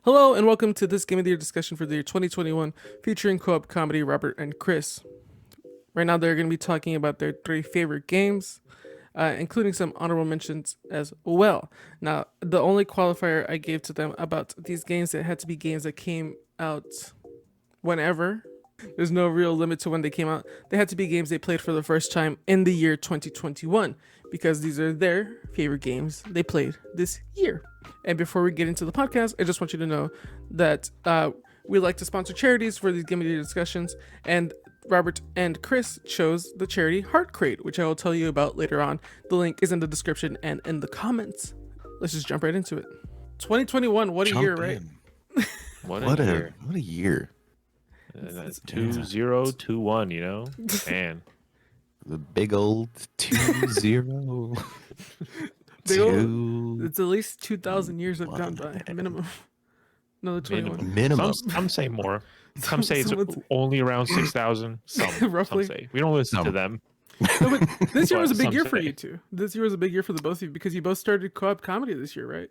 Hello and welcome to this Game of the Year discussion for the year 2021 featuring co-op comedy Robert and Chris. Right now they're going to be talking about their three favorite games, including some honorable mentions as well. Now, the only qualifier I gave to them about these games, it had to be games that came out whenever. There's no real limit to when they came out. They had to be games they played for the first time in the year 2021 because these are their favorite games they played this year. And before we get into the podcast, I just want you to know that we like to sponsor charities for these Game of the Year discussions, and Robert and Chris chose the charity Heart Crate, which I will tell you about later on. The link is in the description and in the comments. Let's just jump right into it. 2021, what a year, right? What a year. What a year. That's 2021, you know? Man. The big old 20. It's at least 2,000 years have gone by, minimum. Another 21. Minimum. Some say more. Some say it's only around 6,000. Some Roughly. Some say. We don't listen to them. No, but this year was a big Some year for say. you two. This year was a big year for the both of you because you both started co-op comedy this year, right?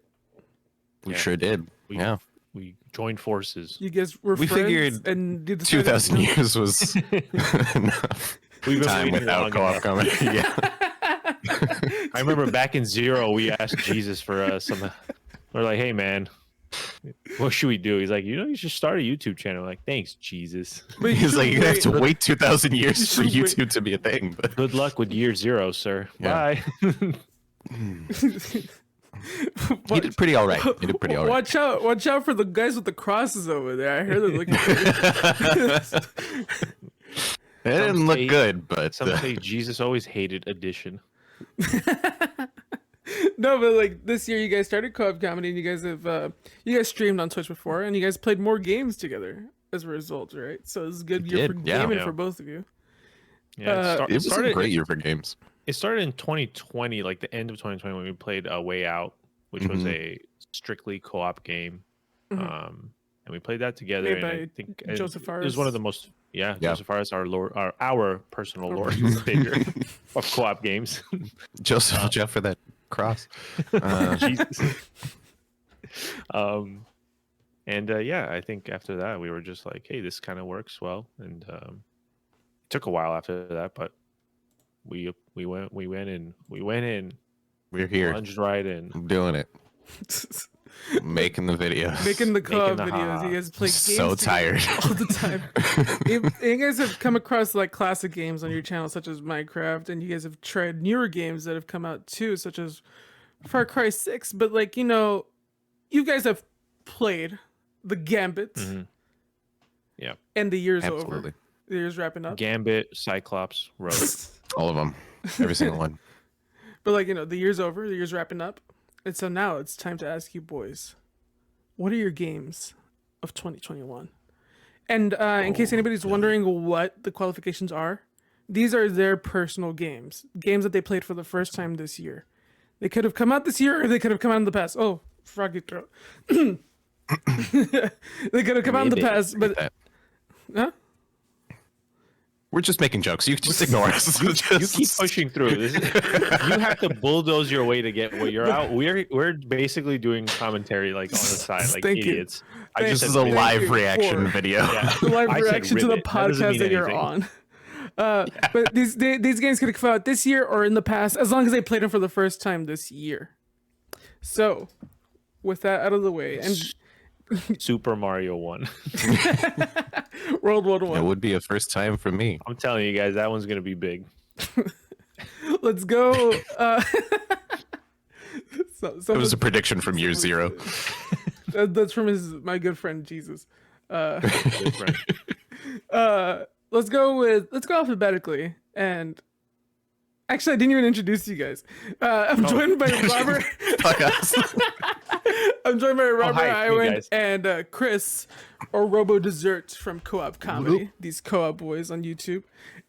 We sure did. We joined forces. You guys were We friends figured and you decided 2,000 years was enough We've been time waiting without long co-op enough. comedy. Yeah. I remember back in Zero, we asked Jesus for some. We're like, hey, man, what should we do? He's like, you should start a YouTube channel. We're like, thanks, Jesus. But He's like, you have to wait. wait 2,000 years for should wait. YouTube to be a thing. But Good luck with year zero, sir. Yeah. Bye. he did pretty all right. Watch out for the guys with the crosses over there. I heard they're looking for It didn't look good, but Some say Jesus always hated addition. No, but like this year you guys started co-op comedy and you guys streamed on Twitch before and you guys played more games together as a result, right? So it's a good year for gaming Yeah. for both of you. Yeah, it was a great year for games. It started in 2020, like the end of 2020, when we played A Way Out, which was a strictly co-op game. And we played that together. Made and by I think Joseph it was one of the most, Joseph Fares, our personal Lord and Savior of co-op games. Joseph, watch out for that cross. Jesus. I think after that we were just like, hey, this kind of works well, and it took a while after that, but we went in. We're here. Plunged right in. I'm doing it. Making the videos. Making the co-op Making the videos. You guys play games So tired. all the time. You guys have come across like classic games on your channel, such as Minecraft, and you guys have tried newer games that have come out too, such as Far Cry 6. But like, you guys have played the Gambit. Yeah. And the year's Absolutely. over. The year's wrapping up. Gambit, Cyclops, Rogue. All of them. Every single one. But like, the year's over, the year's wrapping up. And so now it's time to ask you boys, what are your games of 2021? And in case anybody's wondering what the qualifications are, these are their personal games that they played for the first time this year. They could have come out this year or they could have come out in the past. Oh, froggy throat. They could have come out in the past, but... Huh? We're just making jokes. You can just ignore us. You keep pushing through. You have to bulldoze your way to get what you're out. We're basically doing commentary like on the side, like Thank you. idiots. This is a Thank live you reaction for- video. Yeah. The live I said reaction to the ribbit. That doesn't podcast mean that you're anything. on. But these games could have come out this year or in the past, as long as they played them for the first time this year. So, with that out of the way, and Super Mario 1. World War It One, would be a first time for me. I'm telling you guys, that one's gonna be big. let's go. It was a prediction from year zero. That's from my good friend Jesus. Good friend. Let's go alphabetically, and actually I didn't even introduce you guys. I'm joined by Robert. Fuck us. I'm joined by Robert hi. Hey, Iwan guys. and Chris, or Robo Dessert from Co-op Comedy. These co-op boys on YouTube.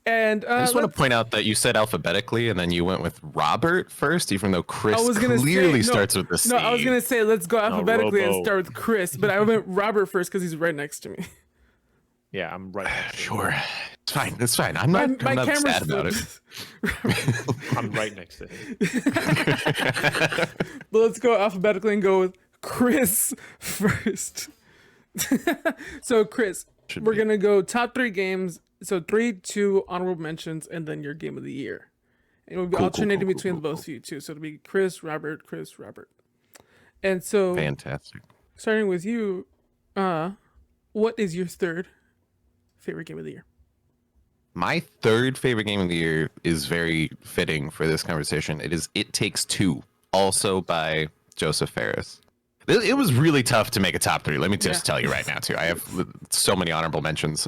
And I just want to point out that you said alphabetically and then you went with Robert first, even though Chris clearly starts with the C. No, I was gonna say let's go alphabetically and Robo. start with Chris, but I went Robert first because he's right next to me. Yeah, I'm right. next to you. Sure. It's fine. I'm not camera's sad about it. I'm right next to him. But let's go alphabetically and go with Chris first. So Chris, we're gonna go top 3 games. So 3, 2 honorable mentions, and then your game of the year. And we'll be alternating between the both of you too. So it'll be Chris, Robert, Chris, Robert. And so Fantastic. starting with you, what is your 3rd favorite game of the year? My 3rd favorite game of the year is very fitting for this conversation. It is It Takes Two, also by Joseph Fares. It was really tough to make a top 3. Let me just tell you right now, too. I have so many honorable mentions.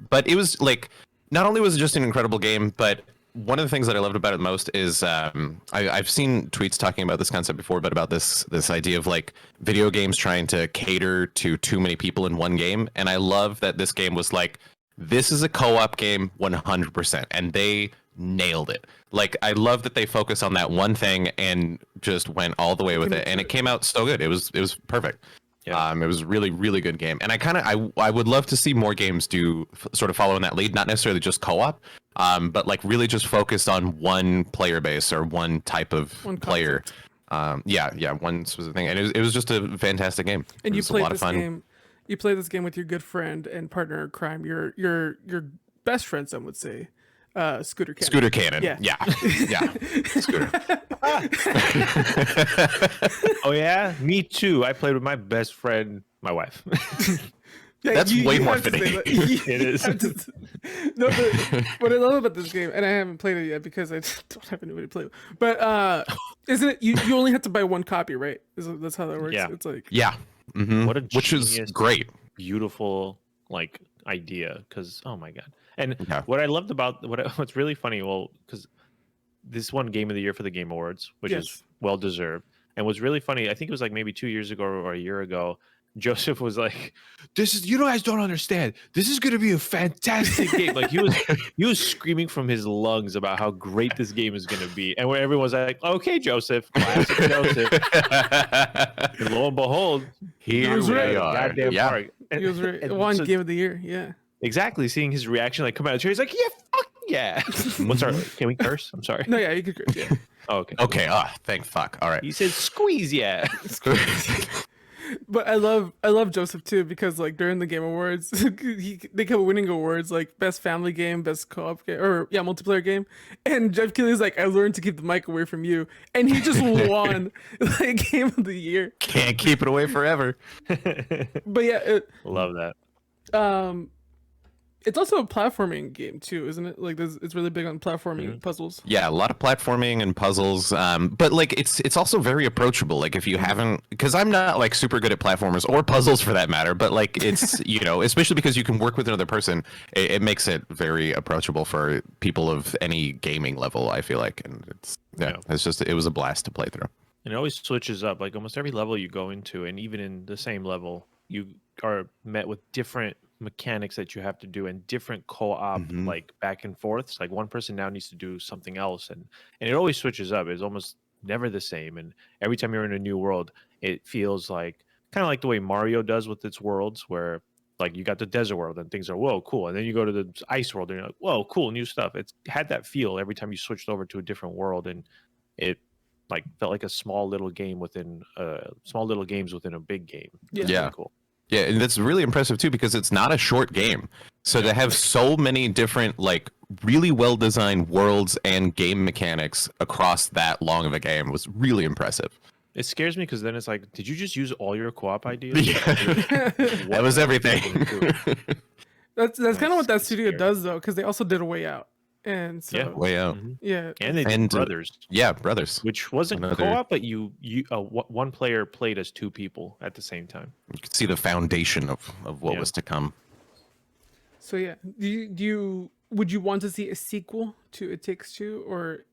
But it was like, not only was it just an incredible game, but one of the things that I loved about it most is I've seen tweets talking about this concept before, but about this idea of like video games trying to cater to too many people in one game. And I love that this game was like, this is a co-op game 100%, and they nailed it. Like, I love that they focused on that one thing and just went all the way with it, and it came out so good. It was perfect. Yeah. It was a really, really good game, and I would love to see more games do sort of follow in that lead, not necessarily just co-op, but like really just focused on one player base or one type of player. One specific thing, and it was just a fantastic game. And you played this game. You played this game with your good friend and partner in crime, your best friend, some would say, Scooter Cannon. Scooter Cannon. Yeah. Scooter. Oh yeah, me too. I played with my best friend, my wife. Yeah, that's way more fitting. It is. No, but what I love about this game, and I haven't played it yet because I don't have anybody to play with, but isn't it you only have to buy one copy, right? That's how that works. Yeah. It's like Mm-hmm. What a which is great, beautiful like idea. Because oh my god, and what I loved about what's really funny, well, because this won Game of the Year for the Game Awards, which is well deserved. And what's really funny, I think it was like maybe 2 years ago or a year ago, Joseph was like, "This is, you guys don't understand. This is going to be a fantastic game." Like he was screaming from his lungs about how great this game is going to be, and where everyone's like, "Okay, Joseph, classic Joseph." And lo and behold, here we are. Goddamn park. he was one Game of the Year. Yeah, exactly. Seeing his reaction, like come out of the chair, he's like, "Yeah, fuck yeah." What's our? Can we curse? I'm sorry. No, yeah, you could curse. Yeah. Oh, okay. Okay. Thank fuck. All right. He said, "Squeeze, yeah." But I love Joseph too, because like during the Game Awards, they kept winning awards like best family game, best co-op game, or multiplayer game. And Jeff Keighley's like, "I learned to keep the mic away from you," and he just won like Game of the Year. Can't keep it away forever. But yeah, love that. It's also a platforming game too, isn't it? Like it's really big on platforming and puzzles. Yeah, a lot of platforming and puzzles. But like it's also very approachable. Like if you haven't, because I'm not like super good at platformers or puzzles for that matter, but like it's especially because you can work with another person, it makes it very approachable for people of any gaming level, I feel like. And it was a blast to play through. And it always switches up. Like almost every level you go into, and even in the same level, you are met with different mechanics that you have to do and different co-op like back and forths. Like one person now needs to do something else, and it always switches up. It's almost never the same, and every time you're in a new world, it feels like kind of like the way Mario does with its worlds, where like you got the desert world and things are whoa cool, and then you go to the ice world and you're like whoa cool new stuff. It's had that feel every time you switched over to a different world, and it like felt like a small little game within small little games within a big game. Yeah. Really cool. Yeah, and that's really impressive too, because it's not a short game. So to have so many different, like, really well-designed worlds and game mechanics across that long of a game was really impressive. It scares me because then it's like, did you just use all your co-op ideas? Yeah. That was everything. That's kind of what that studio does though, because they also did A Way Out. And so Way Out. Yeah. And they did Brothers. Yeah, Brothers. Which wasn't co-op, but you one player played as two people at the same time. You could see the foundation of what was to come. So yeah, would you want to see a sequel to It Takes Two, or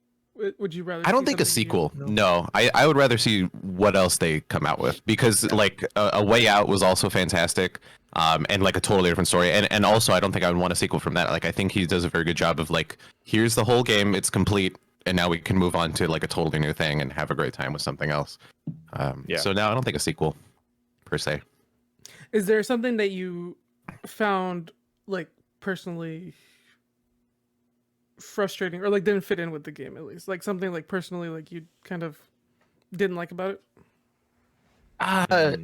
would you rather? I don't think a sequel. No, I would rather see what else they come out with, because like a Way Out was also fantastic, and like a totally different story. And also I don't think I would want a sequel from that. Like I think he does a very good job of like, here's the whole game, it's complete, and now we can move on to like a totally new thing and have a great time with something else. So now I don't think a sequel per se. Is there something that you found like personally frustrating, or like didn't fit in with the game, at least like something like personally like you kind of didn't like about it? Uh,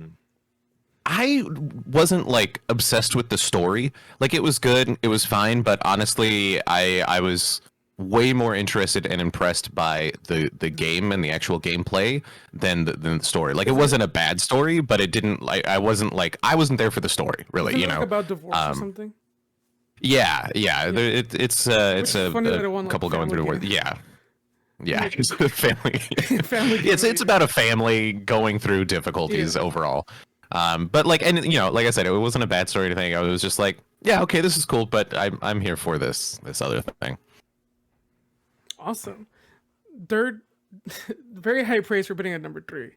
I wasn't like obsessed with the story. Like it was good, it was fine, but honestly, I was way more interested and impressed by the game and the actual gameplay than the story. Like it wasn't a bad story, but it didn't like I wasn't there for the story really. Isn't You it like know, about divorce or um, something? yeah. It's Which is funny that a it won, like, couple going family through game. yeah. Yeah, it's a family. Family game it's of it's the about a family going through difficulties Yeah. overall. But like, and you know, like I said, it wasn't a bad story or anything. I was just like, yeah, okay, this is cool, but I'm here for this other thing. Awesome. Third, very high praise for putting it at number 3.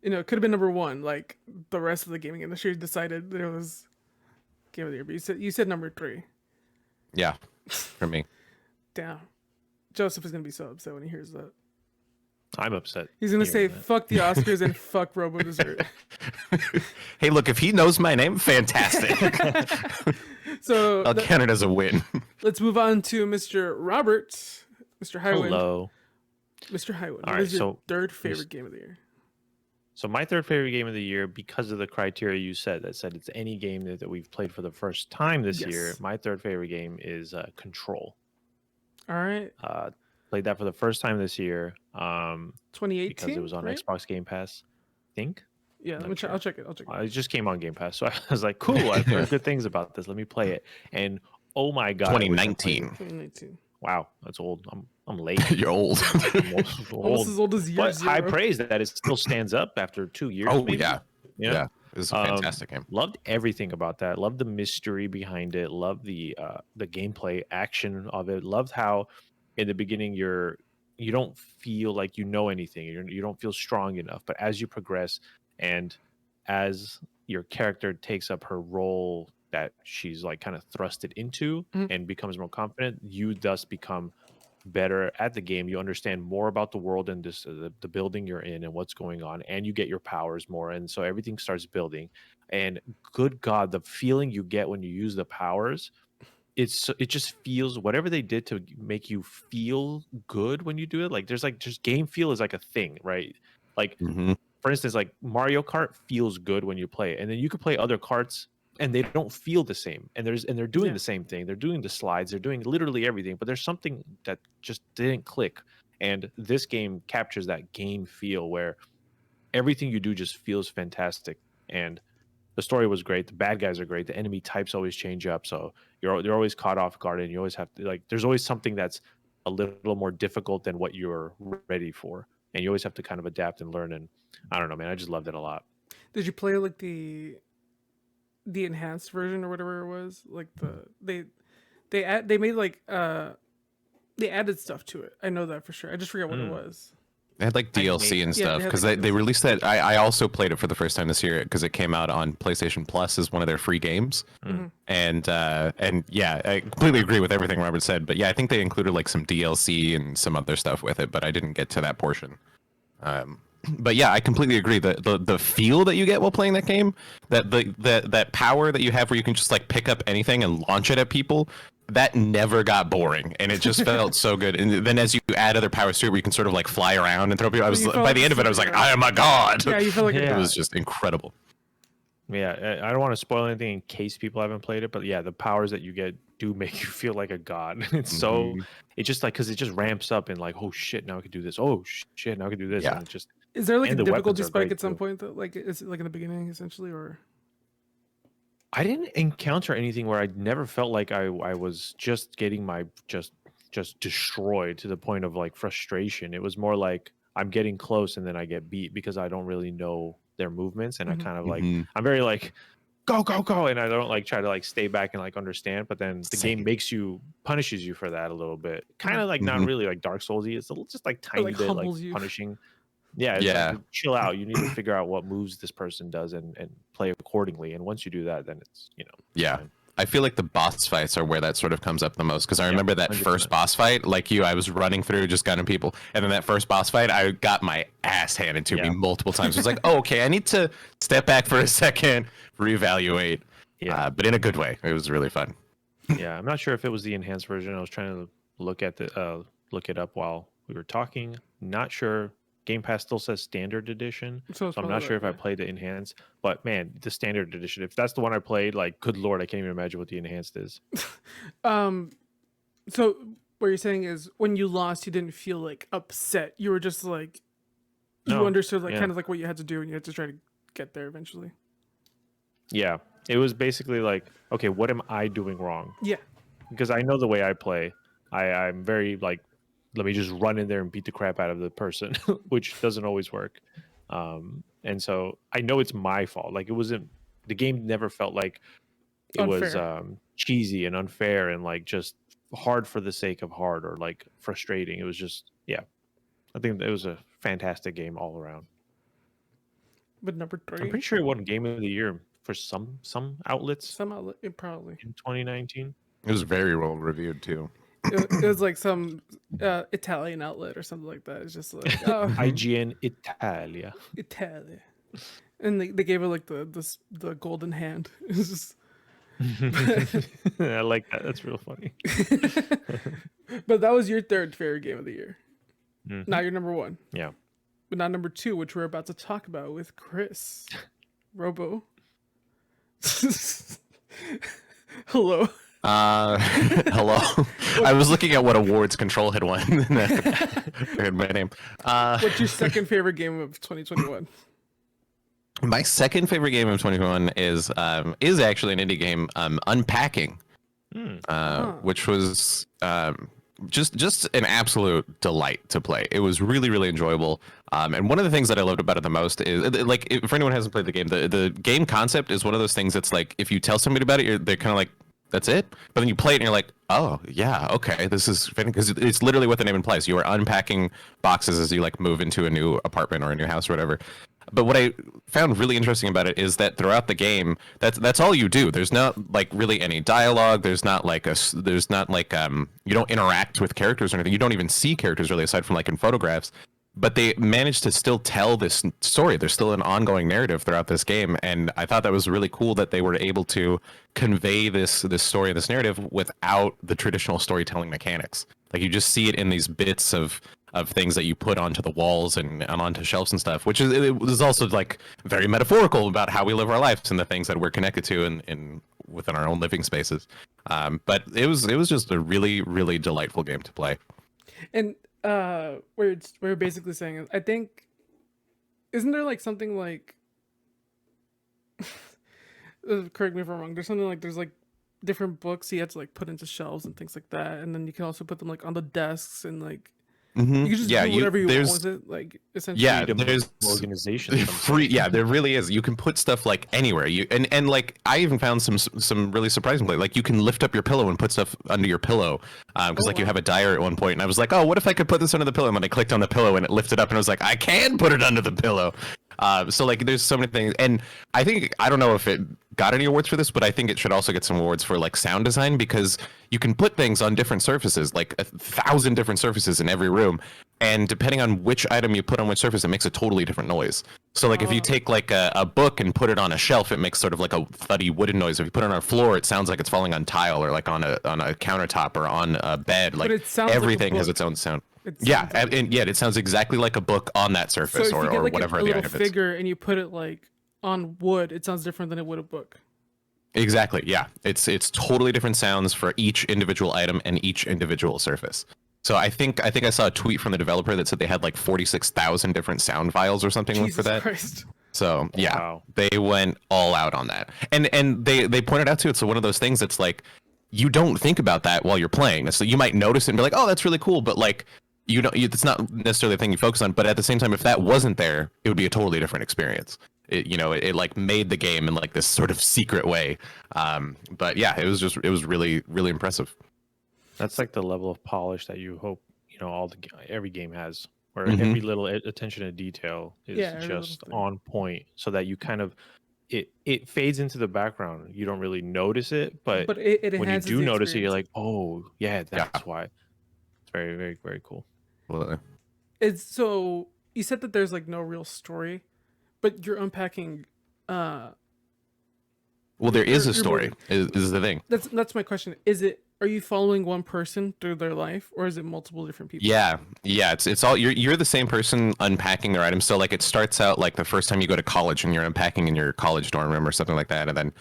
You know, it could have been number 1. Like the rest of the gaming industry decided that it was game of the year, but you said number 3. Yeah, for me. Damn. Joseph is gonna be so upset when he hears that. I'm upset. He's gonna say hearing that. fuck the Oscars and fuck Robo Dessert. Hey, look, if he knows my name, fantastic. So I'll count it as a win. let's move on to Mr. Robert, Mr. Highwind. Hello. Mr. Highwind. All What right, is your so third favorite game of the year? So my third favorite game of the year, because of the criteria you said, that said it's any game that we've played for the first time this year. Yes. My third favorite game is Control. All right, Played that for the first time this year 2018. because it was on right? Xbox Game Pass. I think Yeah, let not me check. sure. I'll check it. it just came on Game Pass, so I was like, "Cool, I've heard good things about this. Let me play it." And oh my god, I wish I played it. 2019. 2019. Wow, that's old. I'm late. You're old. I'm Almost old. as old as year But high zero. praise that it still stands up after 2 years. Oh maybe. yeah, You know? yeah. It was a fantastic game. Loved everything about that. Loved the mystery behind it. Loved the gameplay action of it. Loved how in the beginning you don't feel like you know anything. You don't feel strong enough. But as you progress and as your character takes up her role that she's like kind of thrusted into Mhm. and becomes more confident, you thus become better at the game. You understand more about the world and this the building you're in and what's going on, and you get your powers more, and so everything starts building. And good god, the feeling you get when you use the powers, it just feels, whatever they did to make you feel good when you do it. Like there's like just game feel is like a thing, right? Like Hmm. for instance, like Mario Kart feels good when you play it, and then you could play other karts and they don't feel the same. And they're doing Yeah. the same thing. They're doing the slides. They're doing literally everything. But there's something that just didn't click. And this game captures that game feel where everything you do just feels fantastic. And the story was great. The bad guys are great. The enemy types always change up, so you're always caught off guard, and you always have to like. There's always something that's a little more difficult than what you're ready for, and you always have to kind of adapt and learn. And I don't know, man. I just loved it a lot. Did you play like the enhanced version or whatever it was? Like they made like they added stuff to it. I know that for sure. I just forgot what it was. They had like DLC and Yeah, stuff they had, because like, they released that. I also played it for the first time this year because it came out on PlayStation Plus as one of their free games. And yeah, I completely agree with everything Robert said. But yeah, I think they included like some DLC and some other stuff with it, but I didn't get to that portion. But yeah, I completely agree. The feel that you get while playing that game, that power that you have where you can just like pick up anything and launch it at people, that never got boring, and it just felt so good. And then as you add other powers to it, where you can sort of like fly around and throw people, I was You felt by like the end of it, I was like, I am a god. Yeah, you feel like Yeah. It was just incredible. Yeah, I don't want to spoil anything in case people haven't played it, but yeah, the powers that you get do make you feel like a god. It's so it just like because it just ramps up and like, oh shit, now I can do this. Oh shit, now I can do this. Yeah. And it just Is there like a And the difficulty weapons are spike great, at some too. point though? Like is it like in the beginning essentially or I didn't encounter anything where I never felt like I was just getting my just destroyed to the point of like frustration. It was more like I'm getting close and then I get beat because I don't really know their movements, and I kind of like I'm very like go go go, and I don't like try to like stay back and like understand. But then the game punishes you for that a little bit, kind of like not really like Dark Soulsy. It's just like tiny like, bit like humbles you. punishing. Yeah, it's Yeah. like, chill out. You need to figure out what moves this person does and play accordingly. And once you do that, then it's Yeah. fine. I feel like the boss fights are where that sort of comes up the most because I remember that 100%. first boss fight, like you, I was running through just gunning people, and then that first boss fight, I got my ass handed to me Yeah. multiple times. It was like, oh, okay, I need to step back for a second, reevaluate, Yeah. but in a good way. It was really fun. Yeah, I'm not sure if it was the enhanced version. I was trying to look at look it up while we were talking. Not sure. Game Pass still says standard edition, So so it's I'm probably not sure that, if I played the enhanced. But man, the standard edition, if that's the one I played, like, good lord, I can't even imagine what the enhanced is. So what you're saying is when you lost, you didn't feel like upset. You were just like you No, understood like yeah. kind of like what you had to do, and you had to try to get there eventually. Yeah, it was basically like, okay, what am I doing wrong? Yeah. Because I know the way I play. I'm very like, let me just run in there and beat the crap out of the person, which doesn't always work. And so I know it's my fault. Like, it wasn't, the game never felt like it was Unfair. cheesy and unfair and like just hard for the sake of hard or like frustrating. It was just, yeah, I think it was a fantastic game all around. But number I'm 3, pretty sure it won Game of the Year for some outlets somehow it probably in 2019. It was very well reviewed too. it was like some Italian outlet or something like that. It's just like oh, IGN Italia. Italy, and they gave it like the golden hand. It's just, I like that. That's real funny. but that was your third favorite game of the year. Mhm. Not your number 1, Yeah. but not number 2, which we're about to talk about with Chris. Robo. Hello. Hello. I was looking at what awards Control had won. I heard my name. What's your second favorite game of 2021? My second favorite game of 2021 is actually an indie game, Unpacking, which was just an absolute delight to play. It was really, really enjoyable. And one of the things that I loved about it the most is, like, for anyone who hasn't played the game, the game concept is one of those things that's like, if you tell somebody about it, they're kind of like, that's it. But then you play it and you're like, oh yeah, okay, this is because it's literally what the name implies. You are unpacking boxes as you like move into a new apartment or a new house or whatever. But what I found really interesting about it is that throughout the game, that's all you do. There's not like really any dialogue. There's not like you don't interact with characters or anything. You don't even see characters really aside from like in photographs. But they managed to still tell this story. There's still an ongoing narrative throughout this game, and I thought that was really cool that they were able to convey this story, this narrative, without the traditional storytelling mechanics. Like, you just see it in these bits of things that you put onto the walls and onto shelves and stuff, which is, it was also like very metaphorical about how we live our lives and the things that we're connected to in within our own living spaces. But it was just a really, really delightful game to play. And we're basically saying, I think, isn't there like something like correct me if I'm wrong, there's something like there's like different books you had to like put into shelves and things like that, and then you can also put them like on the desks and like you can just do whatever you want with it, like essentially. Yeah, there's organization. Free, yeah, there really is. You can put stuff like anywhere. You and like I even found some really surprising play. Like, you can lift up your pillow and put stuff under your pillow, because you have a diary at one point, and I was like, oh, what if I could put this under the pillow? And then I clicked on the pillow and it lifted up, and I was like, I can put it under the pillow. So like, there's so many things, and I think, I don't know if it got any awards for this, but I think it should also get some awards for like sound design, because you can put things on different surfaces, like 1,000 different surfaces in every room, and depending on which item you put on which surface, it makes a totally different noise. So like, if you take like a book and put it on a shelf, it makes sort of like a thuddy wooden noise. If you put it on a floor, it sounds like it's falling on tile, or like on a countertop, or on a bed. Like, it sounds like a everything has book. its own sound. It Yeah, sounds and yet it sounds exactly like a book on that so surface, if you get or like whatever a the little item is. figure and you put it like on wood, it sounds different than it would a book. Exactly. Yeah, it's totally different sounds for each individual item and each individual surface. So I think I saw a tweet from the developer that said they had like 46,000 different sound files or something Jesus for that. Christ. So yeah, Wow. they went all out on that, and they pointed out too. It's one of those things that's like, you don't think about that while you're playing. So you might notice it and be like, oh, that's really cool, but like, it's not necessarily a thing you focus on. But at the same time, if that wasn't there, it would be a totally different experience. It like made the game in like this sort of secret way. But yeah, it was really, really impressive. That's like the level of polish that you hope every game has, where every little attention to detail is every little just thing. on point, so that you kind of it fades into the background. You don't really notice it, but it when you enhances do the notice it, you're experience. like, oh yeah, that's why. It's very, very, very cool. Well, It's so you said that there's like no real story, but you're unpacking. there is a You're story. moving. Is the thing. That's my question. Is it are you following one person through their life, or is it multiple different people? Yeah, it's all you're the same person unpacking their items. So like it starts out like the first time you go to college and you're unpacking in your college dorm room or something like that, and then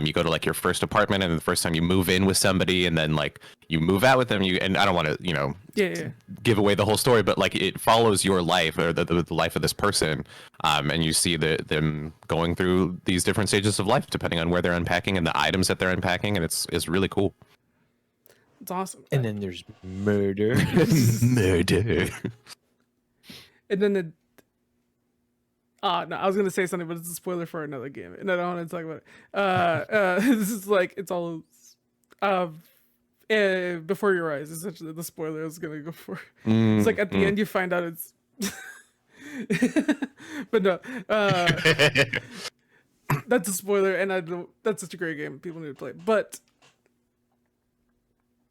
you go to like your first apartment, and the first time you move in with somebody, and then like you move out with them. And I don't want to Yeah. give away the whole story, but like it follows your life or the life of this person, and you see them going through these different stages of life depending on where they're unpacking and the items that they're unpacking, and it's really cool. It's awesome. And then there's murder. Murder. And then the no, I was gonna say something, but it's a spoiler for another game, and I don't want to talk about it. This is like it's all before your eyes. Essentially, the spoiler I was gonna go for. It's like at the end you find out it's. But no, that's a spoiler, and I don't. That's such a great game. People need to play, but.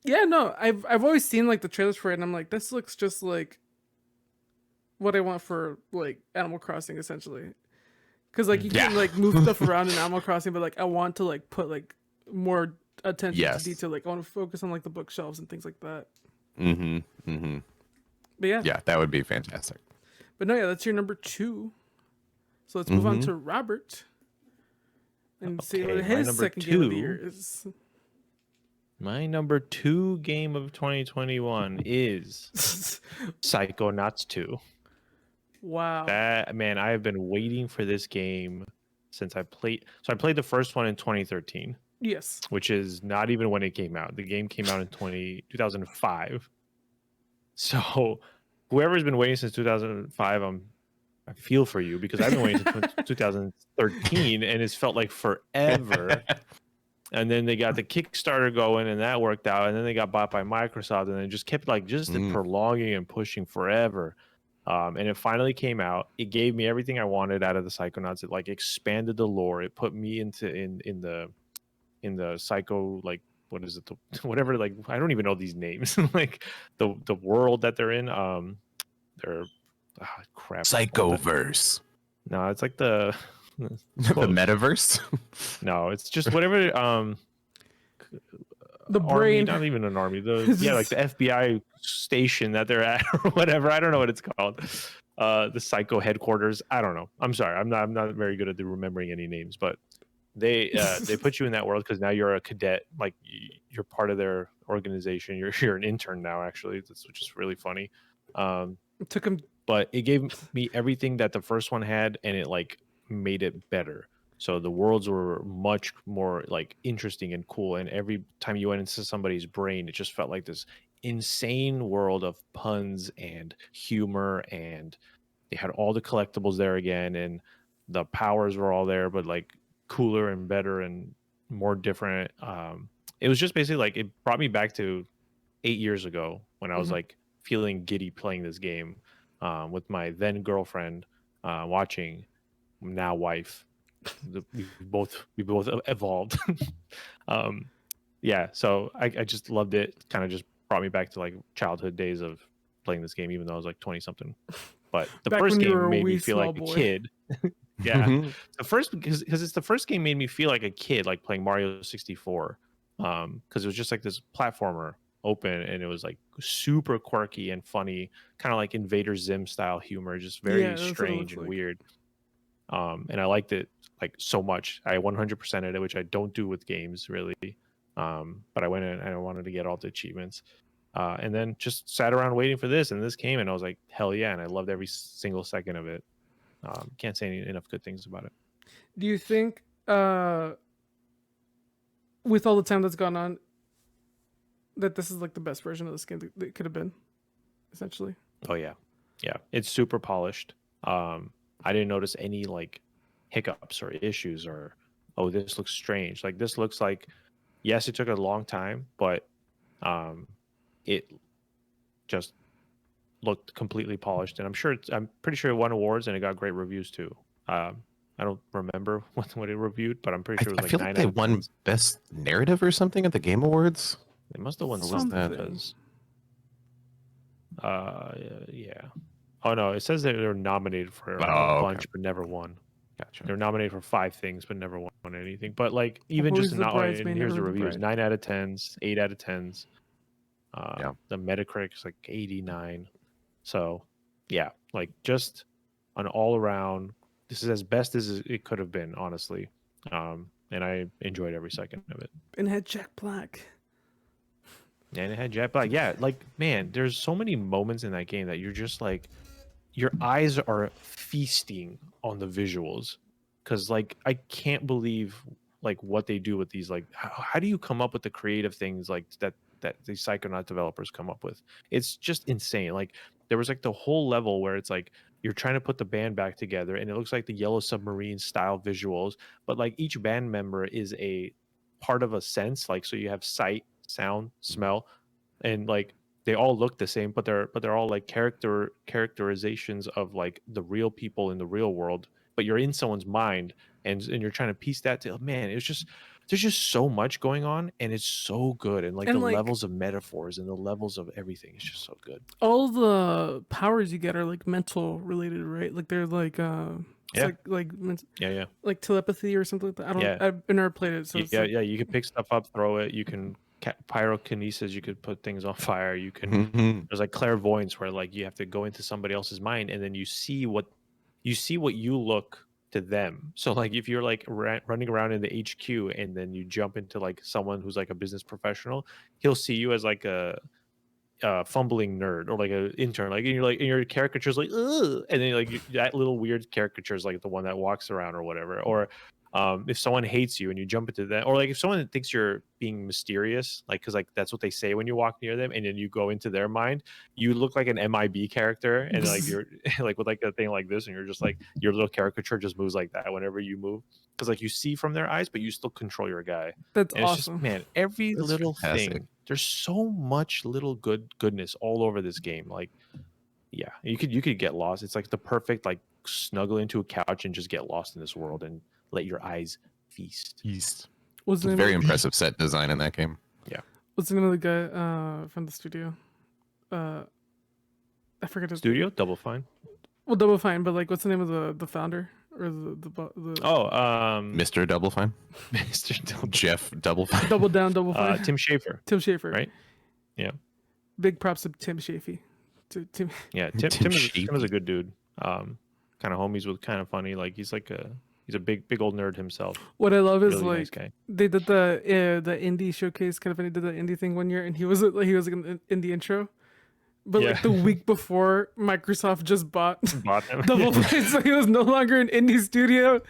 Yeah, no, I've always seen like the trailers for it, and I'm like, this looks just like what I want for like Animal Crossing, essentially. Because like you can like move stuff around in Animal Crossing, but like I want to like put like more attention to detail. Like I want to focus on like the bookshelves and things like that. But Yeah, that would be fantastic. But no, yeah, that's your number 2. So let's move on to Robert and see what his second game of the year is. My number 2 game of 2021 is Psychonauts 2. Wow. Man, I have been waiting for this game since I played. So I played the first one in 2013. Yes. Which is not even when it came out. The game came out in 2005. So whoever's been waiting since 2005, I feel for you, because I've been waiting since 2013, and it's felt like forever. And then they got the Kickstarter going, and that worked out. And then they got bought by Microsoft, and they just kept like prolonging and pushing forever. And it finally came out. It gave me everything I wanted out of the Psychonauts. It like expanded the lore. It put me in the psycho, like, what is it? Whatever, like, I don't even know these names. Like the world that they're in. They're crap. Psychoverse. No, it's like the metaverse. No, it's just whatever. The army, brain, not even an army. Like the FBI station that they're at, or whatever. I don't know what it's called. The psycho headquarters. I don't know. I'm sorry. I'm not very good at remembering any names, but they put you in that world because now you're a cadet. Like you're part of their organization. You're an intern now, actually, which is really funny. It took him, but it gave me everything that the first one had, and it like made it better. So the worlds were much more like interesting and cool, and every time you went into somebody's brain, it just felt like this insane world of puns and humor, and they had all the collectibles there again, and the powers were all there, but like cooler and better and more different. It was just basically like it brought me back to 8 years ago when I was like feeling giddy playing this game with my then girlfriend, watching, now wife. We both evolved. Yeah, so I just loved it. Kind of just brought me back to like childhood days of playing this game, even though I was like 20 something. But the first game made me feel like a kid. Yeah, the first, because it's the first game made me feel like a kid, like playing Mario 64, because it was just like this platformer open, and it was like super quirky and funny, kind of like Invader Zim style humor, just very strange and weird. And I liked it like so much. I 100%ed it, which I don't do with games really. But I went in and I wanted to get all the achievements. And then just sat around waiting for this, and this came, and I was like, hell yeah, and I loved every single second of it. Can't say enough good things about it. Do you think, with all the time that's gone on, that this is like the best version of this game that it could have been, essentially? Oh yeah, it's super polished. I didn't notice any like hiccups or issues or, oh, this looks strange. Like this looks like, yes, it took a long time, but it just looked completely polished, and I'm pretty sure it won awards and it got great reviews too. I don't remember what it reviewed, but I'm pretty sure it was like 9 out of 10. I feel like they won Best Narrative or something at the Game Awards. They must have won something. Yeah. Oh no, it says they were nominated for a bunch but never won. Gotcha. They were nominated for 5 things, but never won anything. But like even Always just the not. bridesmaid, And here's never the the reviews: bride. 9 out of 10s, 8 out of 10s. Yeah. The Metacritic is like 89. So yeah, like just an all around. This is as best as it could have been, honestly. And I enjoyed every second of it. And it had Jack Black. And it had Jack Black. Yeah, like man, there's so many moments in that game that you're just like, your eyes are feasting on the visuals, because like I can't believe like what they do with these. Like, how do you come up with the creative things like that these Psychonaut developers come up with? It's just insane. Like there was like the whole level where it's like you're trying to put the band back together, and it looks like the Yellow Submarine style visuals, but like each band member is a part of a sense. Like so, you have sight, sound, smell, and like they all look the same, but they're all like characterizations of like the real people in the real world, but you're in someone's mind, and you're trying to piece that to, man, it's just, there's just so much going on, and it's so good, and like And, the like, levels of metaphors and the levels of everything, it's just so good. All the powers you get are like mental related, right? Like they're like it's Yeah. Yeah, like telepathy or something like that. I don't. Yeah. I've never played it, so it's yeah, like, yeah. You can pick stuff up, throw it. You can pyrokinesis. You could put things on fire. You can. There's like clairvoyance where like you have to go into somebody else's mind, and then you see what you look to them. So like if you're like running around in the HQ, and then you jump into like someone who's like a business professional, he'll see you as like a fumbling nerd or like an intern, like, and you're like, and your caricature's like, ugh, and then like that little weird caricature is like the one that walks around or whatever. Or if someone hates you and you jump into that, or like if someone thinks you're being mysterious, like because like that's what they say when you walk near them, and then you go into their mind, you look like an MIB character, and like you're like with like a thing like this, and you're just like your little caricature just moves like that whenever you move, because like you see from their eyes, but you still control your guy. that's And it's awesome. just, man, every That's little fantastic. thing. There's so much little goodness all over this game. Like, yeah, you could get lost. It's like the perfect like snuggle into a couch and just get lost in this world and let your eyes feast. East. What's the name Very of, impressive set design in that game. what's the name of the guy from the studio? I forget his Studio Double Fine. Well, Double Fine, but like, what's the name of the founder or the Oh, Mr. Double Fine. Mr. Double. Jeff Double Fine. Double Down Double Fine? Tim Schafer. Tim Schafer, right? Yeah. Big props to Tim Schafer. Tim. Yeah, Tim Tim Schafer. is a good dude. Kind of homies with Kind of Funny. Like he's a big old nerd himself. What I love is Really like nice guy. they did the indie showcase. Kind of Funny did the indie thing one year, and he was like in the intro. But Yeah. like the week before, Microsoft just bought Bought him. Double Fine, so he was no longer an indie studio.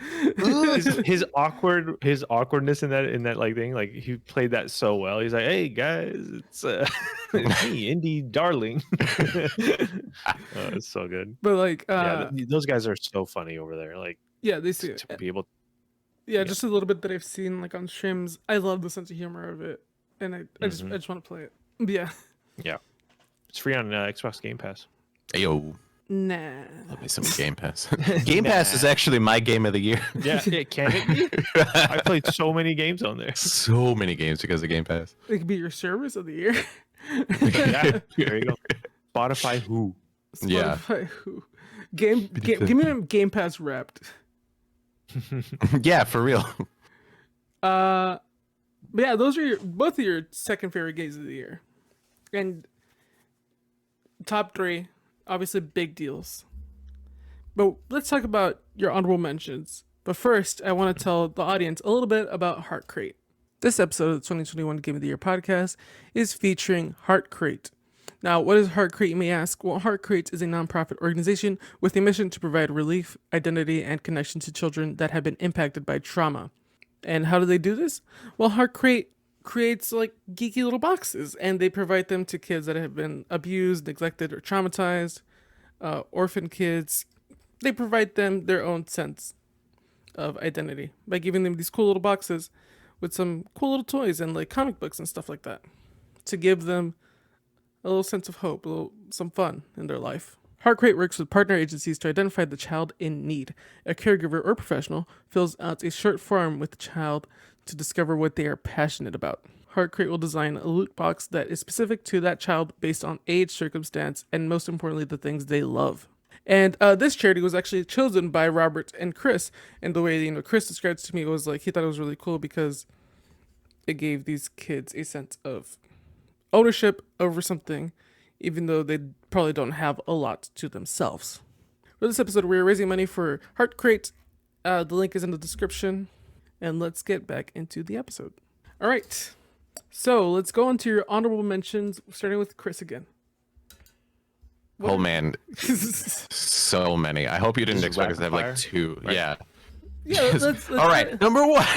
his awkwardness in that like thing, like he played that so well. He's like, hey guys, it's me, indie darling. It's so good. But like, Those guys are so funny over there. Like, yeah, they see to be able. Yeah, just a little bit that I've seen like on streams. I love the sense of humor of it, and I just want to play it. But yeah. Yeah, it's free on Xbox Game Pass. Ayo. Nah. Love me some Game Pass. Game Pass is actually my game of the year. Yeah, can it be? I played so many games on there. So many games because of Game Pass. It could be your service of the year. Yeah, there you go. Spotify who? Yeah. Spotify, who? Give me a Game Pass Wrapped. Yeah, for real. But yeah, those are both of your second favorite games of the year, and top 3, obviously big deals. But let's talk about your honorable mentions. But first, I want to tell the audience a little bit about Heart Crate. This episode of the 2021 Game of the Year podcast is featuring Heart Crate. Now, what is Heart Crate, you may ask? Well, Heart Crate is a nonprofit organization with a mission to provide relief, identity, and connection to children that have been impacted by trauma. And how do they do this? Well, Heart Crate creates like geeky little boxes, and they provide them to kids that have been abused, neglected, or traumatized, orphan kids. They provide them their own sense of identity by giving them these cool little boxes with some cool little toys and like comic books and stuff like that to give them a little sense of hope, some fun in their life. Heart Crate works with partner agencies to identify the child in need. A caregiver or professional fills out a short form with the child to discover what they are passionate about. Heart Crate will design a loot box that is specific to that child based on age, circumstance, and most importantly, the things they love. And this charity was actually chosen by Robert and Chris. And the way Chris described it to me was like he thought it was really cool because it gave these kids a sense of ownership over something, even though they probably don't have a lot to themselves. For this episode, we're raising money for Heart Crate. The link is in the description. And let's get back into the episode. All right. So let's go on to your honorable mentions, starting with Chris again. Oh man, so many. I hope you didn't expect us to have like two. Right. Yeah. Yeah. Let's all right. Number one.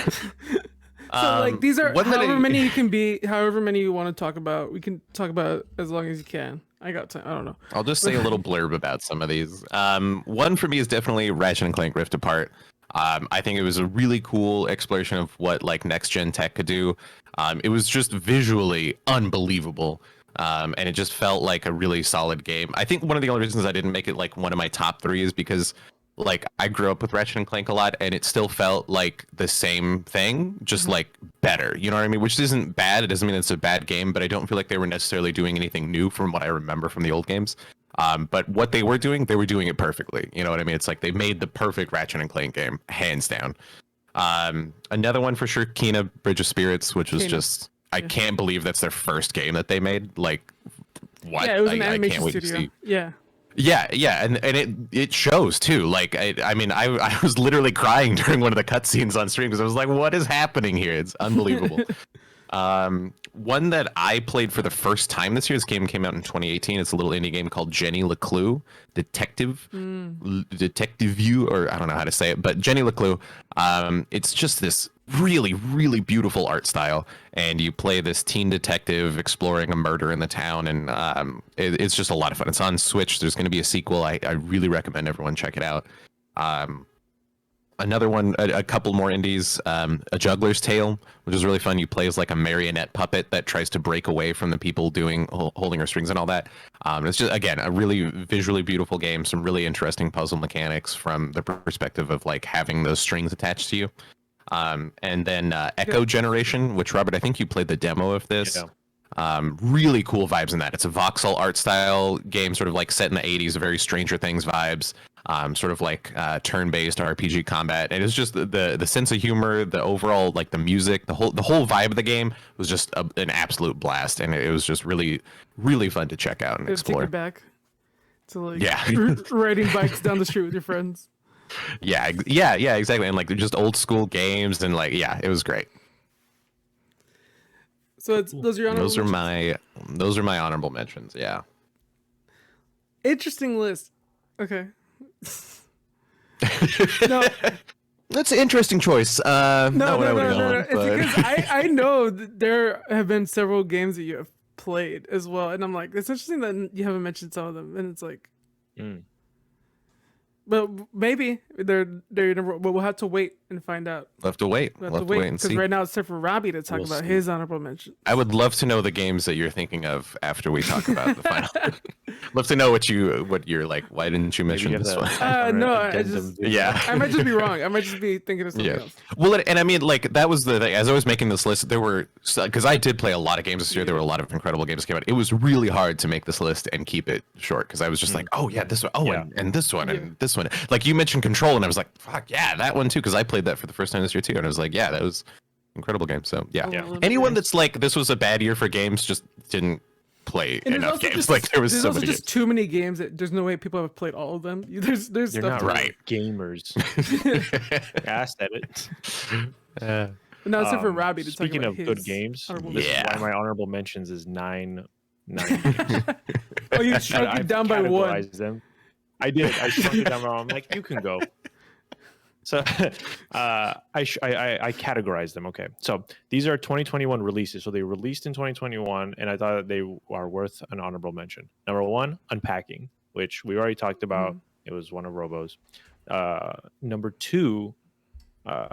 So like these are however many you can be, however many you want to talk about. We can talk about as long as you can. I got time. I don't know. I'll just say a little blurb about some of these. One for me is definitely Ratchet and Clank Rift Apart. I think it was a really cool exploration of what like next gen tech could do. It was just visually unbelievable. And it just felt like a really solid game. I think one of the only reasons I didn't make it like one of my top three is because like I grew up with Ratchet and Clank a lot and it still felt like the same thing, just like better. You know what I mean? Which isn't bad. It doesn't mean it's a bad game, but I don't feel like they were necessarily doing anything new from what I remember from the old games. But what they were doing it perfectly. You know what I mean? It's like they made the perfect Ratchet and Clank game, hands down. Another one for sure, Kena Bridge of Spirits, which was just I can't believe that's their first game that they made. Like, what? Yeah, it was an animation studio. Yeah, and it shows too. Like, I mean, I was literally crying during one of the cutscenes on stream because I was like, what is happening here? It's unbelievable. One that I played for the first time this year. This game came out in 2018. It's a little indie game called Jenny LeClue, Detective View, or I don't know how to say it, but Jenny LeClue. It's just this really, really beautiful art style, and you play this teen detective exploring a murder in the town, and it's just a lot of fun. It's on Switch. There's going to be a sequel. I really recommend everyone check it out. Another one, a couple more indies, A Juggler's Tale, which is really fun. You play as like a marionette puppet that tries to break away from the people holding her strings and all that. It's just, again, a really visually beautiful game, some really interesting puzzle mechanics from the perspective of like having those strings attached to you. And then Echo Generation, which, Robert, I think you played the demo of this. Really cool vibes in that. It's a voxel art style game, sort of like set in the 80s, very Stranger Things vibes. Sort of like turn-based RPG combat. And it's just the sense of humor, the overall like the music, the whole vibe of the game was just an absolute blast, and it was just really, really fun to check out and explore. Take you back to like riding bikes down the street with your friends. Yeah, exactly. And like they're just old school games, and like it was great. So those are your honorable mentions? Those are my honorable mentions. Yeah. Interesting list. Okay. No, that's an interesting choice. No. It's because I know that there have been several games that you have played as well, and I'm like, it's interesting that you haven't mentioned some of them, and it's like, but maybe they're number. But we'll have to wait and find out. We'll have to wait. We'll have to wait and see. Because right now it's time for Robbie to talk about his honorable mention. I would love to know the games that you're thinking of after we talk about the final. Love to know what you're like. Why didn't you mention this one? No, I might just be wrong. I might just be thinking of something else. Well, and I mean, like that was the thing. As I was making this list, there were because I did play a lot of games this year. There were a lot of incredible games that came out. It was really hard to make this list and keep it short because I was just like, oh yeah, this one, and this one, and this one. Like you mentioned Control, and I was like, fuck yeah, that one too, because I played that for the first time this year too, and I was like, yeah, that was incredible game. So yeah. Anyone that's like this was a bad year for games just didn't play enough games. Like there was so many just too many games that there's no way people have played all of them. There's You're stuff not right. Gamers. I said it. Now it's time for Robbie to talk speaking about of good games. This is why my honorable mentions is nine games. Oh, you shrunk it down by one. Them. I did. I shrunk it down by one. I'm like, you can go. So I categorized them. Okay. So these are 2021 releases. So they released in 2021, and I thought that they are worth an honorable mention. Number one, Unpacking, which we already talked about. It was one of Robo's. Number two, I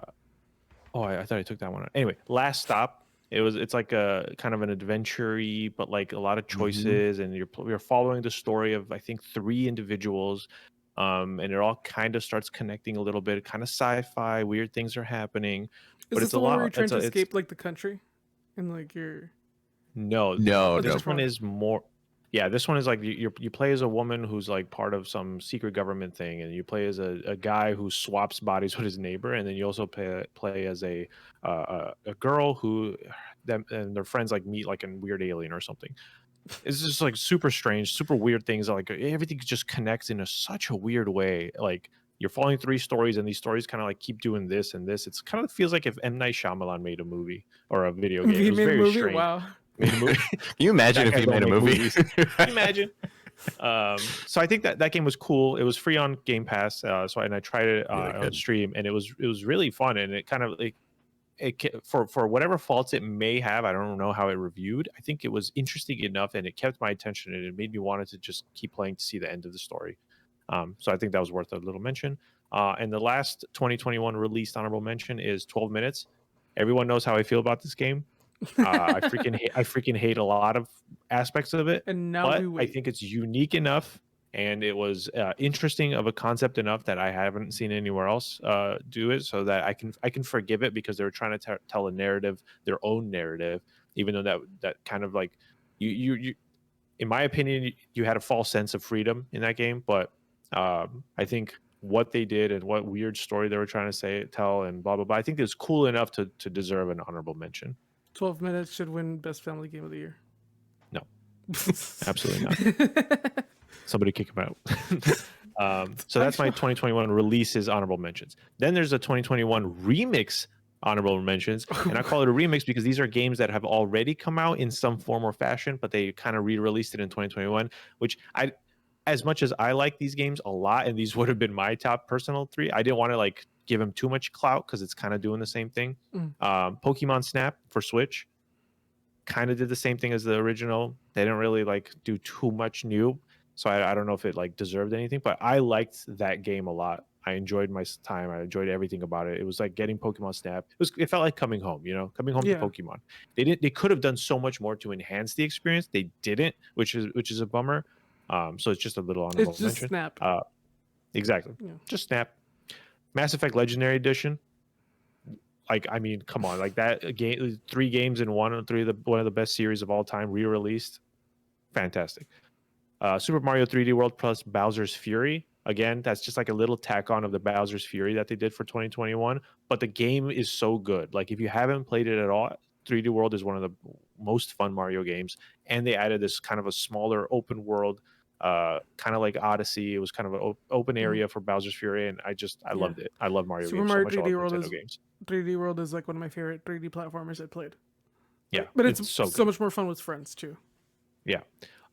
thought I took that one. Anyway, Last Stop. It's like a kind of an adventure-y, but like a lot of choices, and you're following the story of I think 3 individuals. And it all kind of starts connecting a little bit, kind of sci-fi, weird things are happening. But it's a lot. Where you're trying to escape like the country, and like you're. No. This one is more. Yeah, this one is like you play as a woman who's like part of some secret government thing, and you play as a guy who swaps bodies with his neighbor, and then you also play as a girl who them and their friends like meet like a weird alien or something. It's just like super strange, super weird things. Like everything just connects in such a weird way. Like you're following three stories, and these stories kind of like keep doing this and this. It's kind of feels like if M. Night Shyamalan made a movie or a video game. He It was made a very movie. strange. Wow. Made a movie. Can you imagine That if guy he don't made a make movie? movies. Can you imagine? So I think that game was cool. It was free on Game Pass. And I tried it Really on good. stream, and it was really fun. And it kind of for whatever faults it may have, I don't know how it reviewed. I think it was interesting enough, and it kept my attention, and it made me want to just keep playing to see the end of the story. So I think that was worth a little mention. And the last 2021 released honorable mention is 12 Minutes. Everyone knows how I feel about this game. I freaking hate a lot of aspects of it, And now we but I wait. think it's unique enough, and it was interesting of a concept enough that I haven't seen anywhere else do it, so that I can forgive it, because they were trying to tell a narrative, their own narrative, even though that kind of like you in my opinion, you had a false sense of freedom in that game, but I think what they did and what weird story they were trying to tell and blah blah blah, I think it was cool enough to deserve an honorable mention. 12 Minutes should win Best Family Game of the Year. No, absolutely not. Somebody kick him out. So that's my 2021 releases honorable mentions. Then there's a 2021 remix honorable mentions, and I call it a remix because these are games that have already come out in some form or fashion, but they kind of re-released it in 2021, which as much as I like these games a lot, and these would have been my top personal three, I didn't want to like give them too much clout because it's kind of doing the same thing. Pokemon Snap for Switch kind of did the same thing as the original. They didn't really like do too much new, so I don't know if it like deserved anything, but I liked that game a lot. I enjoyed my time. I enjoyed everything about it. It was like getting Pokemon Snap. It felt like coming home, coming home Yeah. to Pokemon. They could have done so much more to enhance the experience. They didn't, which is a bummer. So it's just a little honorable It's just mention. Snap. Exactly. Yeah. Just Snap. Mass Effect Legendary Edition. Like, I mean, come on, like that game, 3 games in one of the best series of all time, re-released, fantastic. Super Mario 3D World plus Bowser's Fury. Again, that's just like a little tack on of the Bowser's Fury that they did for 2021. But the game is so good. Like, if you haven't played it at all, 3D World is one of the most fun Mario games. And they added this kind of a smaller open world, kind of like Odyssey. It was kind of an open area for Bowser's Fury, and I loved it. I love Mario Super games Mario so much. I 3D love World Nintendo is games. 3D World is like one of my favorite 3D platformers I played. Yeah, But it's so so much more fun with friends too. Yeah.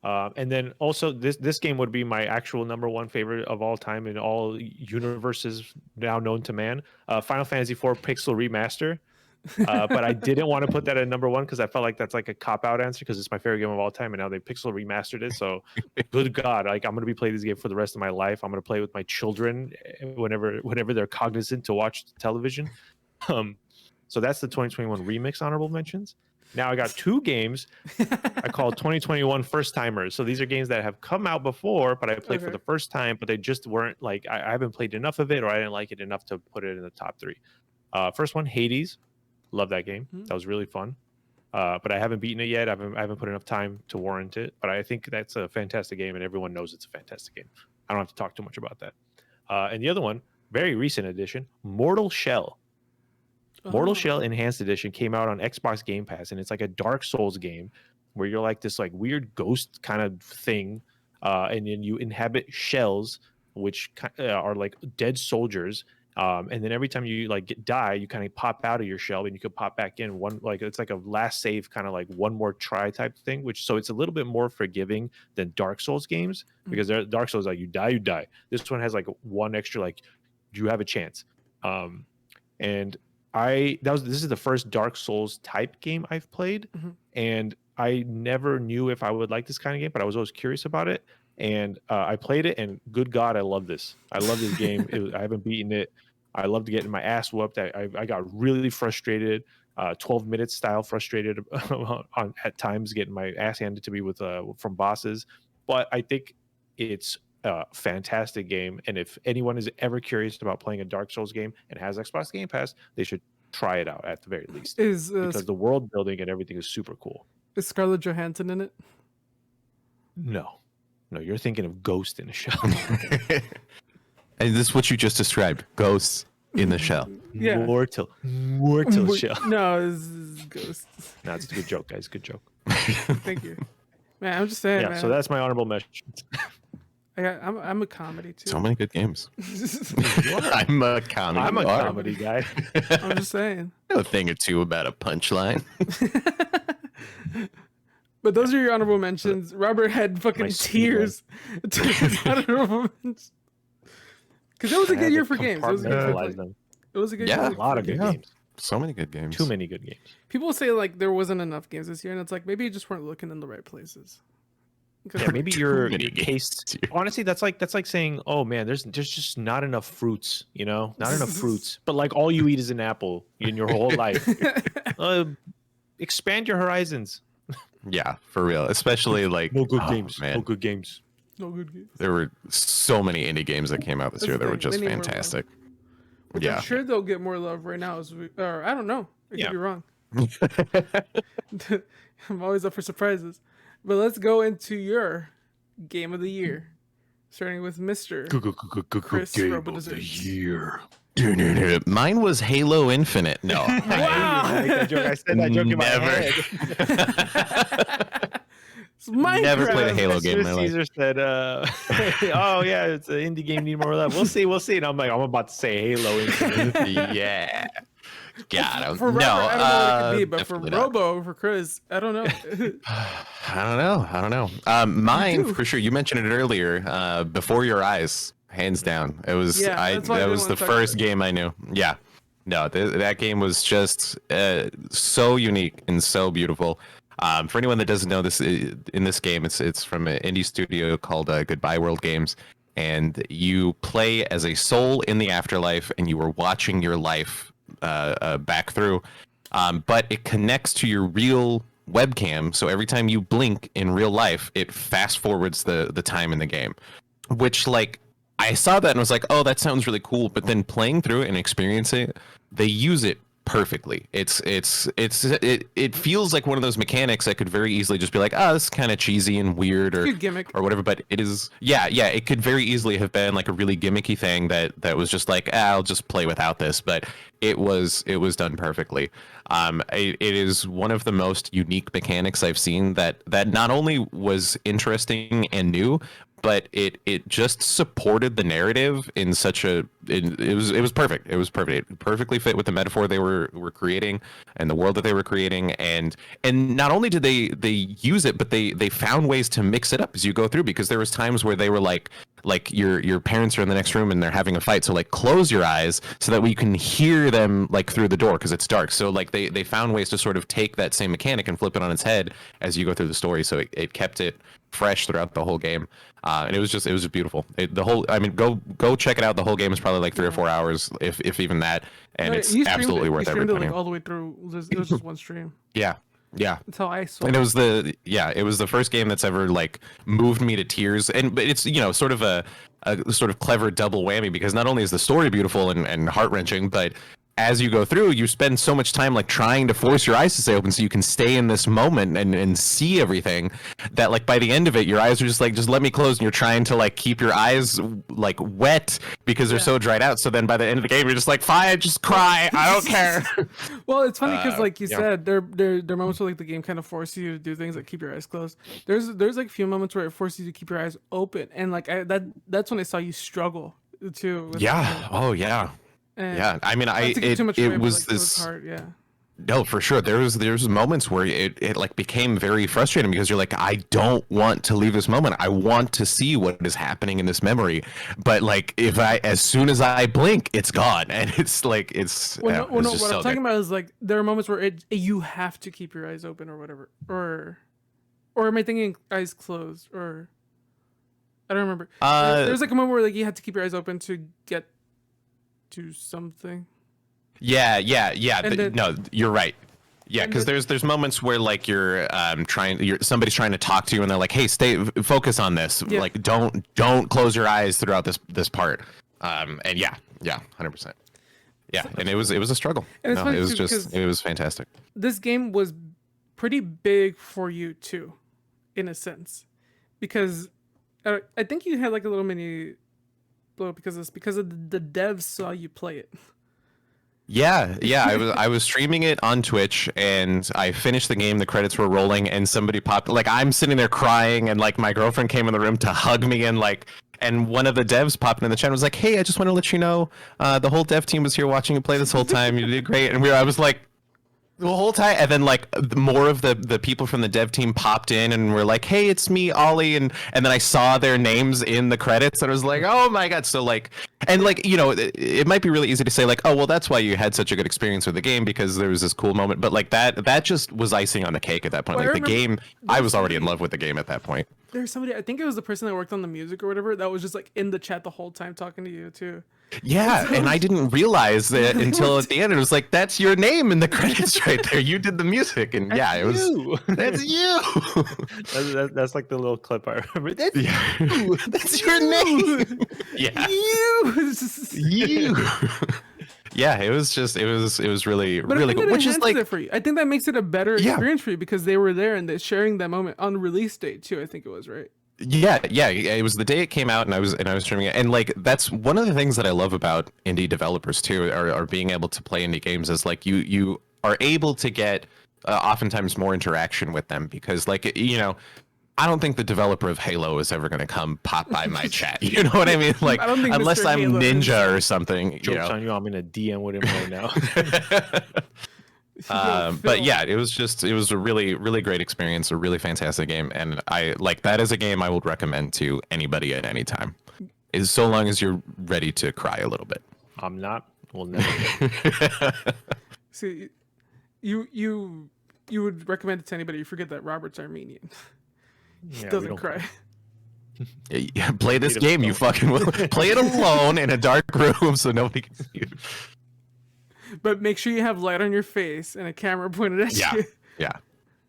And then also this game would be my actual number one favorite of all time in all universes now known to man. Final Fantasy IV Pixel Remaster. But I didn't want to put that at number one because I felt like that's like a cop-out answer because it's my favorite game of all time, and now they Pixel Remastered it. So good God, like I'm gonna be playing this game for the rest of my life. I'm gonna play with my children whenever they're cognizant to watch television. So that's the 2021 remix honorable mentions. Now I got 2 games I call 2021 first timers. So these are games that have come out before, but I played for the first time, but they just weren't like I haven't played enough of it, or I didn't like it enough to put it in the top 3. First one, Hades. Love that game. That was really fun. But I haven't beaten it yet. I haven't put enough time to warrant it. But I think that's a fantastic game, and everyone knows it's a fantastic game. I don't have to talk too much about that. And the other one, very recent edition, Mortal Shell. Mortal Shell Enhanced Edition came out on Xbox Game Pass, and it's like a Dark Souls game where you're like this like weird ghost kind of thing, and then you inhabit shells, which are like dead soldiers. And then every time you like die, you kind of pop out of your shell, and you could pop back in. It's like a last save, kind of like one more try type thing. So it's a little bit more forgiving than Dark Souls games, because Dark Souls, like you die. This one has like one extra, like you have a chance. And this is the first Dark Souls type game I've played, and I never knew if I would like this kind of game, but I was always curious about it. And I played it, and good God, I love this. I love this game. I haven't beaten it. I love to get my ass whooped. I got really frustrated, 12 minutes style frustrated at times, getting my ass handed to me from bosses. But I think it's a fantastic game, and if anyone is ever curious about playing a Dark Souls game and has Xbox Game Pass, they should try it out at the very least, because the world building and everything is super cool. Is Scarlett Johansson in it? No, you're thinking of Ghost in a Shell. And this is what you just described: ghosts in the shell. Yeah. Mortal Shell. No, this is Ghost. No, it's a good joke, guys. Good joke. Thank you, man. I'm just saying, Yeah, man. so that's my honorable mentions. I'm a comedy too. So many good games. I'm a comedy. I'm a You are. comedy guy. I'm just saying. I know a thing or two about a punchline. But those are your honorable mentions. Robert had fucking My speed tears to his honorable mentions. Because it was a I good had year to for games. It was a good compartmentalize year. them. It was a good Yeah, year. A lot of for good games. games. So many good games. Too many good games. People say like there wasn't enough games this year, and it's like maybe you just weren't looking in the right places. Yeah, maybe Too your many games taste. this year. Honestly, that's like saying, "Oh man, there's just not enough fruits." You know, not enough fruits. But like all you eat is an apple in your whole life. Expand your horizons. Yeah, for real. Especially like No good oh, games. Man, No good games. No good games. there were so many indie games that came out this That's year the that were thing, just they need more love. fantastic. Which Yeah. I'm sure they'll get more love right now. Or I don't know. I Yeah. could be wrong. I'm always up for surprises. But let's go into your game of the year, starting with Mr. Chris Robodesserts. year. Mine was Halo Infinite. No. Wow. I said that joke in my Never. head. It's Minecraft. Never played a Halo game in my life. Caesar said, "Oh yeah, it's an indie game. Need more love. We'll see. We'll see." And I'm like, I'm about to say Halo Infinite. Yeah. Got him. For Robert, No, I don't know what it could be, but for definitely not. Robo, for Chris, I don't know. I don't know. Mine for sure. You mentioned it earlier. Before Your Eyes, hands down. It was. Yeah, that's why I that didn't was wanna the talk first about it. game I knew. Yeah. No, that game was just so unique and so beautiful. For anyone that doesn't know this, in this game, it's from an indie studio called Goodbye World Games, and you play as a soul in the afterlife, and you are watching your life back through, but it connects to your real webcam. So every time you blink in real life, it fast forwards the time in the game, which like I saw that and was like, oh, that sounds really cool. But then playing through it and experiencing it, they use it perfectly. It feels like one of those mechanics that could very easily just be like, oh, this is kind of cheesy and weird or Good gimmick. or whatever. But it is, yeah, it could very easily have been like a really gimmicky thing that was just like, I'll just play without this. But it was done perfectly. It is one of the most unique mechanics I've seen that not only was interesting and new, but it just supported the narrative in such a it was perfect. It was perfect. It perfectly fit with the metaphor they were creating and the world that they were creating, and not only did they use it, but they found ways to mix it up as you go through, because there was times where they were like your parents are in the next room and they're having a fight, so like close your eyes so that we can hear them like through the door because it's dark. So like they found ways to sort of take that same mechanic and flip it on its head as you go through the story, so it kept it fresh throughout the whole game. And it was just beautiful. Go check it out. The whole game is probably like 3 or 4 hours, if even that, and it's absolutely worth every it penny. like all the way through. It was just one stream. Yeah. That's how I saw And it. it was the first game that's ever like moved me to tears, but it's sort of a sort of clever double whammy, because not only is the story beautiful and heart wrenching, but as you go through, you spend so much time like trying to force your eyes to stay open so you can stay in this moment and see everything, that like by the end of it your eyes are just like, just let me close, and you're trying to like keep your eyes like wet because they're so dried out. So then by the end of the game you're just like, fine, just cry, I don't care. Well, it's funny because, like you yeah. said, there are moments where like the game kind of forces you to do things like keep your eyes closed. There's like a few moments where it forces you to keep your eyes open, and like that's when I saw you struggle too. With Yeah. Oh yeah. And Yeah. I mean, not to get too much away, it but, was like, this. hard, yeah. No, for sure. There's moments where it like became very frustrating, because you're like, I don't want to leave this moment. I want to see what is happening in this memory, but like as soon as I blink, it's gone, and it's like it's. Well, yeah, no, it's just what so I'm talking good. about is like there are moments where you have to keep your eyes open or whatever, or am I thinking eyes closed, or I don't remember. There's like a moment where like you had to keep your eyes open to get to something. Yeah. And then- No, you're right. Yeah, and because then- there's moments where like somebody's trying to talk to you, and they're like, hey, focus on this. Yeah. Like don't close your eyes throughout this part. And yeah, 100%. Yeah, and it was a struggle. And it's No, funny it was too, just because- it was fantastic. This game was pretty big for you too, in a sense, because I think you had like a little mini blow up because of the devs saw you play it. Yeah. I was streaming it on Twitch, and I finished the game. The credits were rolling, and somebody popped. Like, I'm sitting there crying, and like my girlfriend came in the room to hug me, and one of the devs popped in the chat and was like, "Hey, I just want to let you know, the whole dev team was here watching you play this whole time. You did great." And I was like, the whole time, and then like more of the people from the dev team popped in and were like, "Hey, it's me, Ollie," and then I saw their names in the credits, and I was like, "Oh my god!" So like, and like, you know, it might be really easy to say like, "Oh well, that's why you had such a good experience with the game, because there was this cool moment," but like that just was icing on the cake at that point. Well, Like the game, I was already in love with the game at that point. There's somebody, I think it was the person that worked on the music or whatever, that was just like in the chat the whole time talking to you too. Yeah, and I didn't realize that until at the end. It was like, that's your name in the credits right there. You did the music, and yeah, it was. You. That's you. That's like the little clip I remember. That's you. That's your name. Yeah. You. Yeah, it was really But really I think cool. that Which is enhances like, it for you. I think that makes it a better Yeah. experience for you because they were there and they're sharing that moment on release date too. I think it was right. yeah, it was the day it came out, and I was streaming it, and like that's one of the things that I love about indie developers too, are being able to play indie games, is like you are able to get oftentimes more interaction with them, because like, you know, I don't think the developer of Halo is ever going to come pop by my chat. You know what I mean? Like, I don't think unless Mr. I'm Halo Ninja or something. Joke's You know? on you. I'm in a DM with him right now. But yeah, it was a really, really great experience, a really fantastic game, and I like that as a game I would recommend to anybody at any time, is so long as you're ready to cry a little bit. I'm not. We'll never. See, you would recommend it to anybody. You forget that Robert's Armenian. He Yeah, we doesn't don't- cry. Yeah, play this Beat 'em game, you fucking will. Play it alone in a dark room so nobody can see you. But make sure you have light on your face and a camera pointed at Yeah. you. Yeah.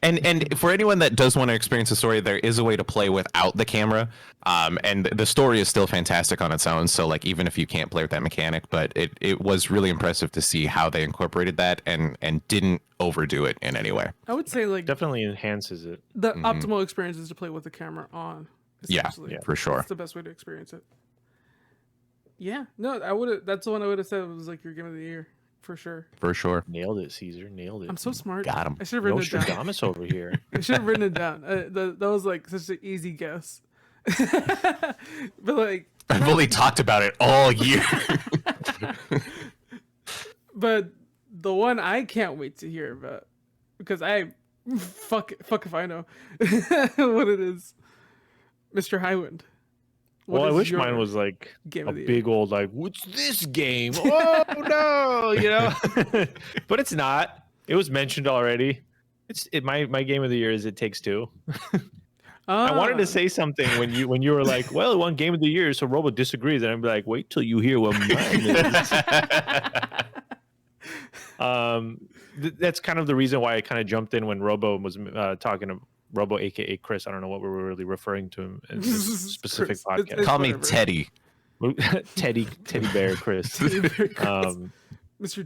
And for anyone that does want to experience the story, there is a way to play without the camera. And the story is still fantastic on its own. So like, even if you can't play with that mechanic, but it was really impressive to see how they incorporated that and didn't overdo it in any way. I would say like Definitely enhances it. the optimal experience is to play with the camera on. Yeah, essentially. for sure. That's the best way to experience it. Yeah, no, I would have. That's the one I would have said was like your game of the year for sure. For sure. Nailed it, Cesar. Nailed it. I'm so smart. Got 'em. I should have written it down. Nostradamus over here. I should have written it down. That was like such an easy guess. But like, I've only talked about it all year. but the one I can't wait to hear about, because fuck if I know what it is, Mr. Highwind. What Well, I is wish your mine was like game a of the year? big old like, what's this game? Oh no, you know. But it's not. It was mentioned already. My game of the year is It Takes Two. I wanted to say something when you were like, well, it won game of the year, so Robo disagrees, and I'm like, wait till you hear what mine is. That's kind of the reason why I kind of jumped in when Robo was talking to Robo, aka Chris. I don't know what we were really referring to him in this specific Chris. podcast. It's Call me whatever. Teddy. Teddy Bear Chris. Mr.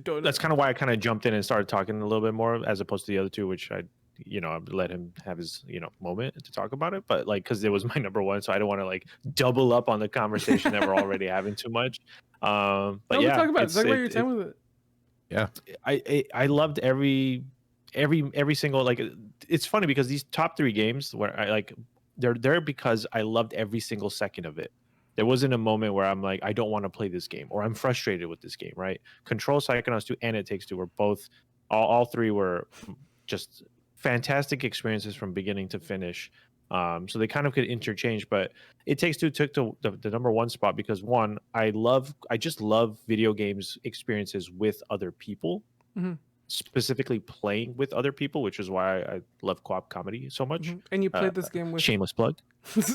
Donut. That's kind of why I kind of jumped in and started talking a little bit more, as opposed to the other two, which I let him have his moment to talk about it. But like, because it was my number one, so I don't want to like double up on the conversation that we're already having too much. But no, yeah, talk about it. Talk about your time with it. Yeah. I loved every single, like, it's funny because these top three games where I like, they're there because I loved every single second of it. There wasn't a moment where I'm like, I don't want to play this game or I'm frustrated with this game, right? Control, Psychonauts 2, and It Takes Two were both, all three were just fantastic experiences from beginning to finish. So they kind of could interchange, but It Takes Two took the number one spot because, one, I just love video games experiences with other people. Mm-hmm. Specifically playing with other people, which is why I love co-op comedy so much. Mm-hmm. And you played this game with Shameless plug.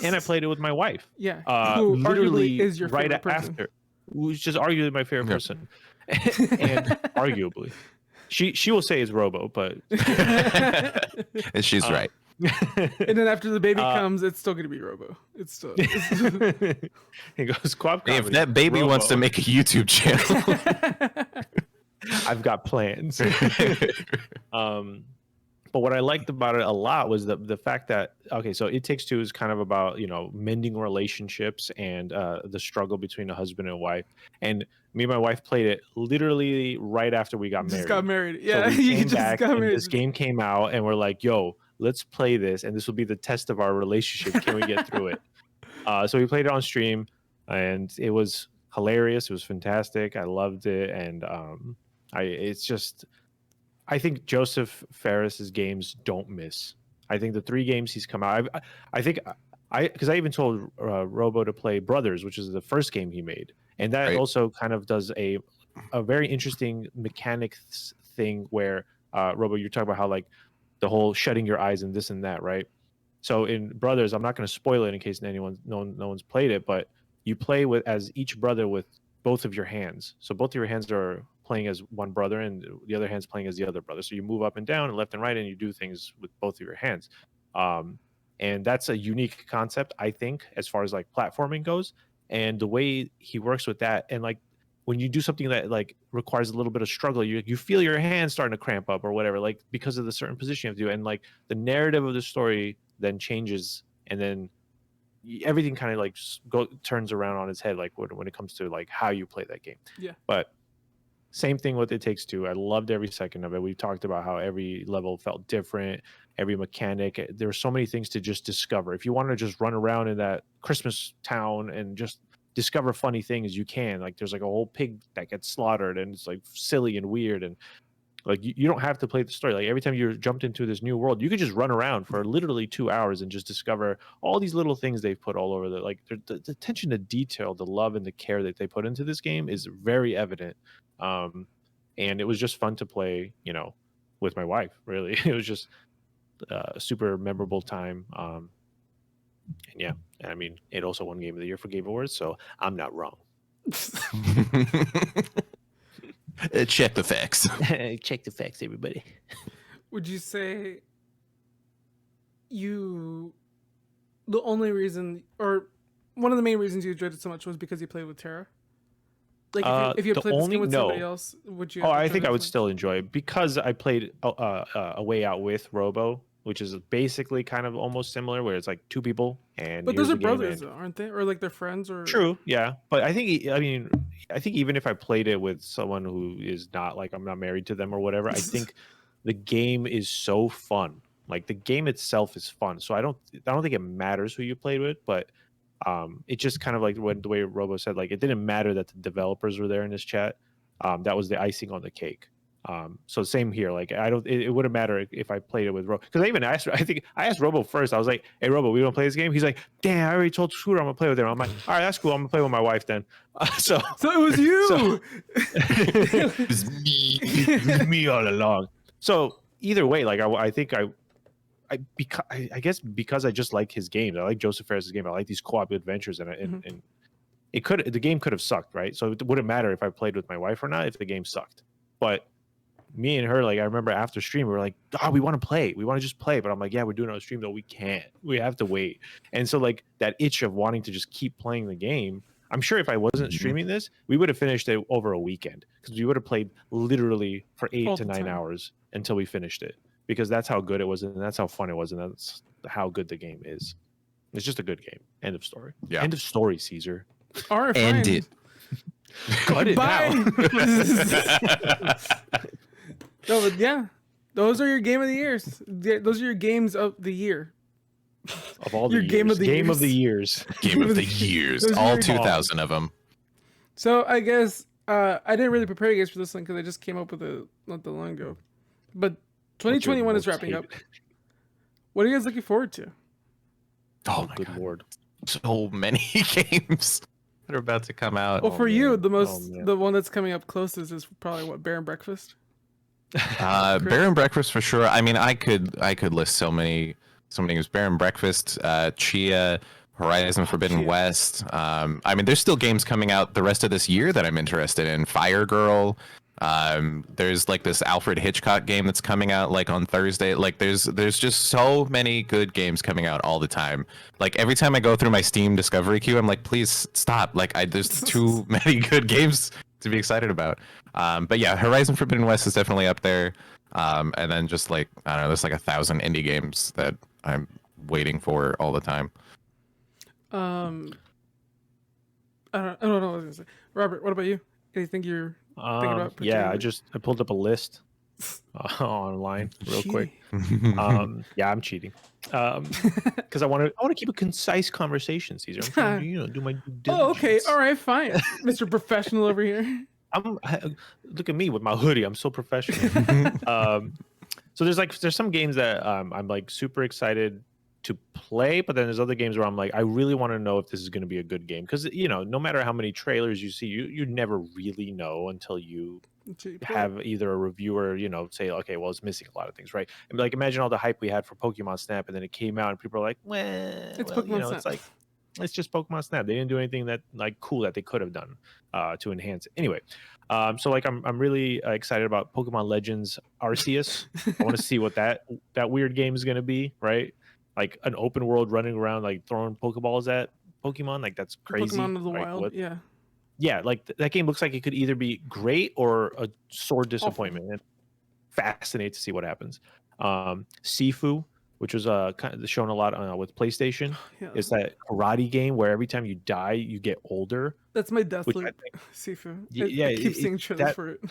And I played it with my wife. Yeah, who Literally arguably is your right favorite person. after, who's just arguably my favorite person, and arguably, she will say it's Robo, but And she's right. And then after the baby comes, it's still gonna be Robo. It's still. he goes co-op comedy. If that baby wants to Robo. make a YouTube channel. I've got plans. But what I liked about it a lot was the fact that, okay, so It Takes Two is kind of about, you know, mending relationships and the struggle between a husband and a wife. And me and my wife played it literally right after we got Just married. got married. So Yeah, we you came just back got and married. this game came out and we're like, yo, let's play this. And this will be the test of our relationship. Can we get through it? So we played it on stream and it was hilarious. It was fantastic. I loved it. And I think Joseph Ferris's games don't miss. I think the 3 games he's come out, because I even told Robo to play Brothers, which is the first game he made, and that Right. also kind of does a very interesting mechanics thing where Robo, you're talking about how like the whole shutting your eyes and this and that, right? So in Brothers, I'm not going to spoil it in case no one's played it, but you play with as each brother with both of your hands. So both of your hands are playing as one brother and the other hand's playing as the other brother. So you move up and down and left and right and you do things with both of your hands. And that's a unique concept, I think, as far as like platforming goes. And the way he works with that, and like when you do something that like requires a little bit of struggle, you feel your hands starting to cramp up or whatever, like because of the certain position you have to do. And like the narrative of the story then changes, and then everything kind of like turns around on its head, like when it comes to like how you play that game. Yeah. But same thing with It Takes Two. I loved every second of it. We talked about how every level felt different, every mechanic. There were so many things to just discover. If you want to just run around in that Christmas town and just discover funny things, you can. Like there's like a whole pig that gets slaughtered and it's like silly and weird, and like you don't have to play the story. Like every time you're jumped into this new world, you could just run around for literally 2 hours and just discover all these little things they've put all over the attention to detail, the love and the care that they put into this game is very evident. And it was just fun to play, you know, with my wife. Really, it was just a super memorable time. And yeah, I mean, it also won Game of the Year for Game Awards, so I'm not wrong. Check the facts. Check the facts, everybody. Would you say the only reason, or one of the main reasons you enjoyed it so much was because you played with Tara? Like if you the played this only- game with no. somebody else, would you? Oh, have I enjoyed think it I as would much? still enjoy it because I played A Way Out with Robo, which is basically kind of almost similar, where it's like 2 people and But here's those are the game brothers, and- though, aren't they? Or like they're friends, or True, yeah, but I think even if I played it with someone who is not like I'm not married to them or whatever, I think the game is so fun. Like the game itself is fun, so I don't think it matters who you played with, but it just kind of like the way Robo said, like it didn't matter that the developers were there in this chat. That was the icing on the cake. So same here. Like it wouldn't matter if I played it with Robo, because I asked Robo first. I was like, "Hey Robo, we want to play this game?" He's like, "Damn, I already told Scooter I'm gonna play with him." I'm like, "All right, that's cool. I'm gonna play with my wife then." So So it was you. It was me. it was me all along. So either way, like I guess because I just like his games. I like Joseph Ferris's game. I like these co-op adventures, and the game could have sucked, right? So it wouldn't matter if I played with my wife or not if the game sucked. But me and her, like I remember after stream, we were like, we want to play. We want to just play. But I'm like, yeah, we're doing it on stream though. We can't. We have to wait. And so like that itch of wanting to just keep playing the game. I'm sure if I wasn't streaming this, we would have finished it over a weekend, because we would have played literally for 8 All to the 9 time. hours until we finished it, because that's how good it was and that's how fun it was and that's how good the game is. It's just a good game. End of story. Yeah. End of story, Caesar. All right, End fine. it. Cut it Bye. now. No, but yeah, those are your game of the years. Those are your games of the year. Of all the Your years. game of the Game years. of the years. Game of the years. Those are All your- 2,000 of them. So I guess I didn't really prepare you guys for this one because I just came up with it not that long ago. But 2021 is What's your wrapping up. most What are you guys looking forward to? Oh hated- my Good god. lord. So many games that are about to come out. Well, Oh, for you, man. the most, man. the one that's coming up closest is probably what, Bear and Breakfast. Bear and Breakfast for sure. I mean, I could list so many games. Bear and Breakfast, Chia, Horizon Forbidden Chia. West. I mean, there's still games coming out the rest of this year that I'm interested in. Fire Girl. There's like this Alfred Hitchcock game that's coming out like on Thursday. Like there's just so many good games coming out all the time. Like every time I go through my Steam discovery queue, I'm like, please stop. Like there's too many good games to be excited about. But yeah, Horizon Forbidden West is definitely up there. And then just like I don't know, there's like 1,000 indie games that I'm waiting for all the time. I don't know what I was gonna say. Robert, what about you? Anything you're thinking about? Yeah, particularly? I pulled up a list online real quick. Cheating. Yeah, I'm cheating. Because I want to keep a concise conversation, Caesar. I'm trying to do my due diligence. Oh, okay. All right, fine. Mr. Professional over here. Look at me with my hoodie. I'm so professional. So there's some games that I'm like super excited to play, but then there's other games where I'm like, I really want to know if this is going to be a good game, because no matter how many trailers you see, you never really know until you have either a reviewer say, okay, well, it's missing a lot of things, right? And like, imagine all the hype we had for Pokemon Snap, and then it came out and people are like, Pokemon Snap. it's like, it's just Pokemon Snap. They didn't do anything that like cool that they could have done to enhance it anyway. So like I'm really excited about Pokemon Legends Arceus. I want to see what that weird game is going to be, right? Like an open world running around like throwing Pokeballs at Pokemon. Like, that's crazy. Pokemon of the like, Wild. Yeah. Yeah, like that game looks like it could either be great or a sore disappointment. And fascinated to see what happens. Sifu, which was kind of shown a lot with PlayStation, is that karate game where every time you die you get older. That's my death loop. Sifu. I keep seeing trailers for it.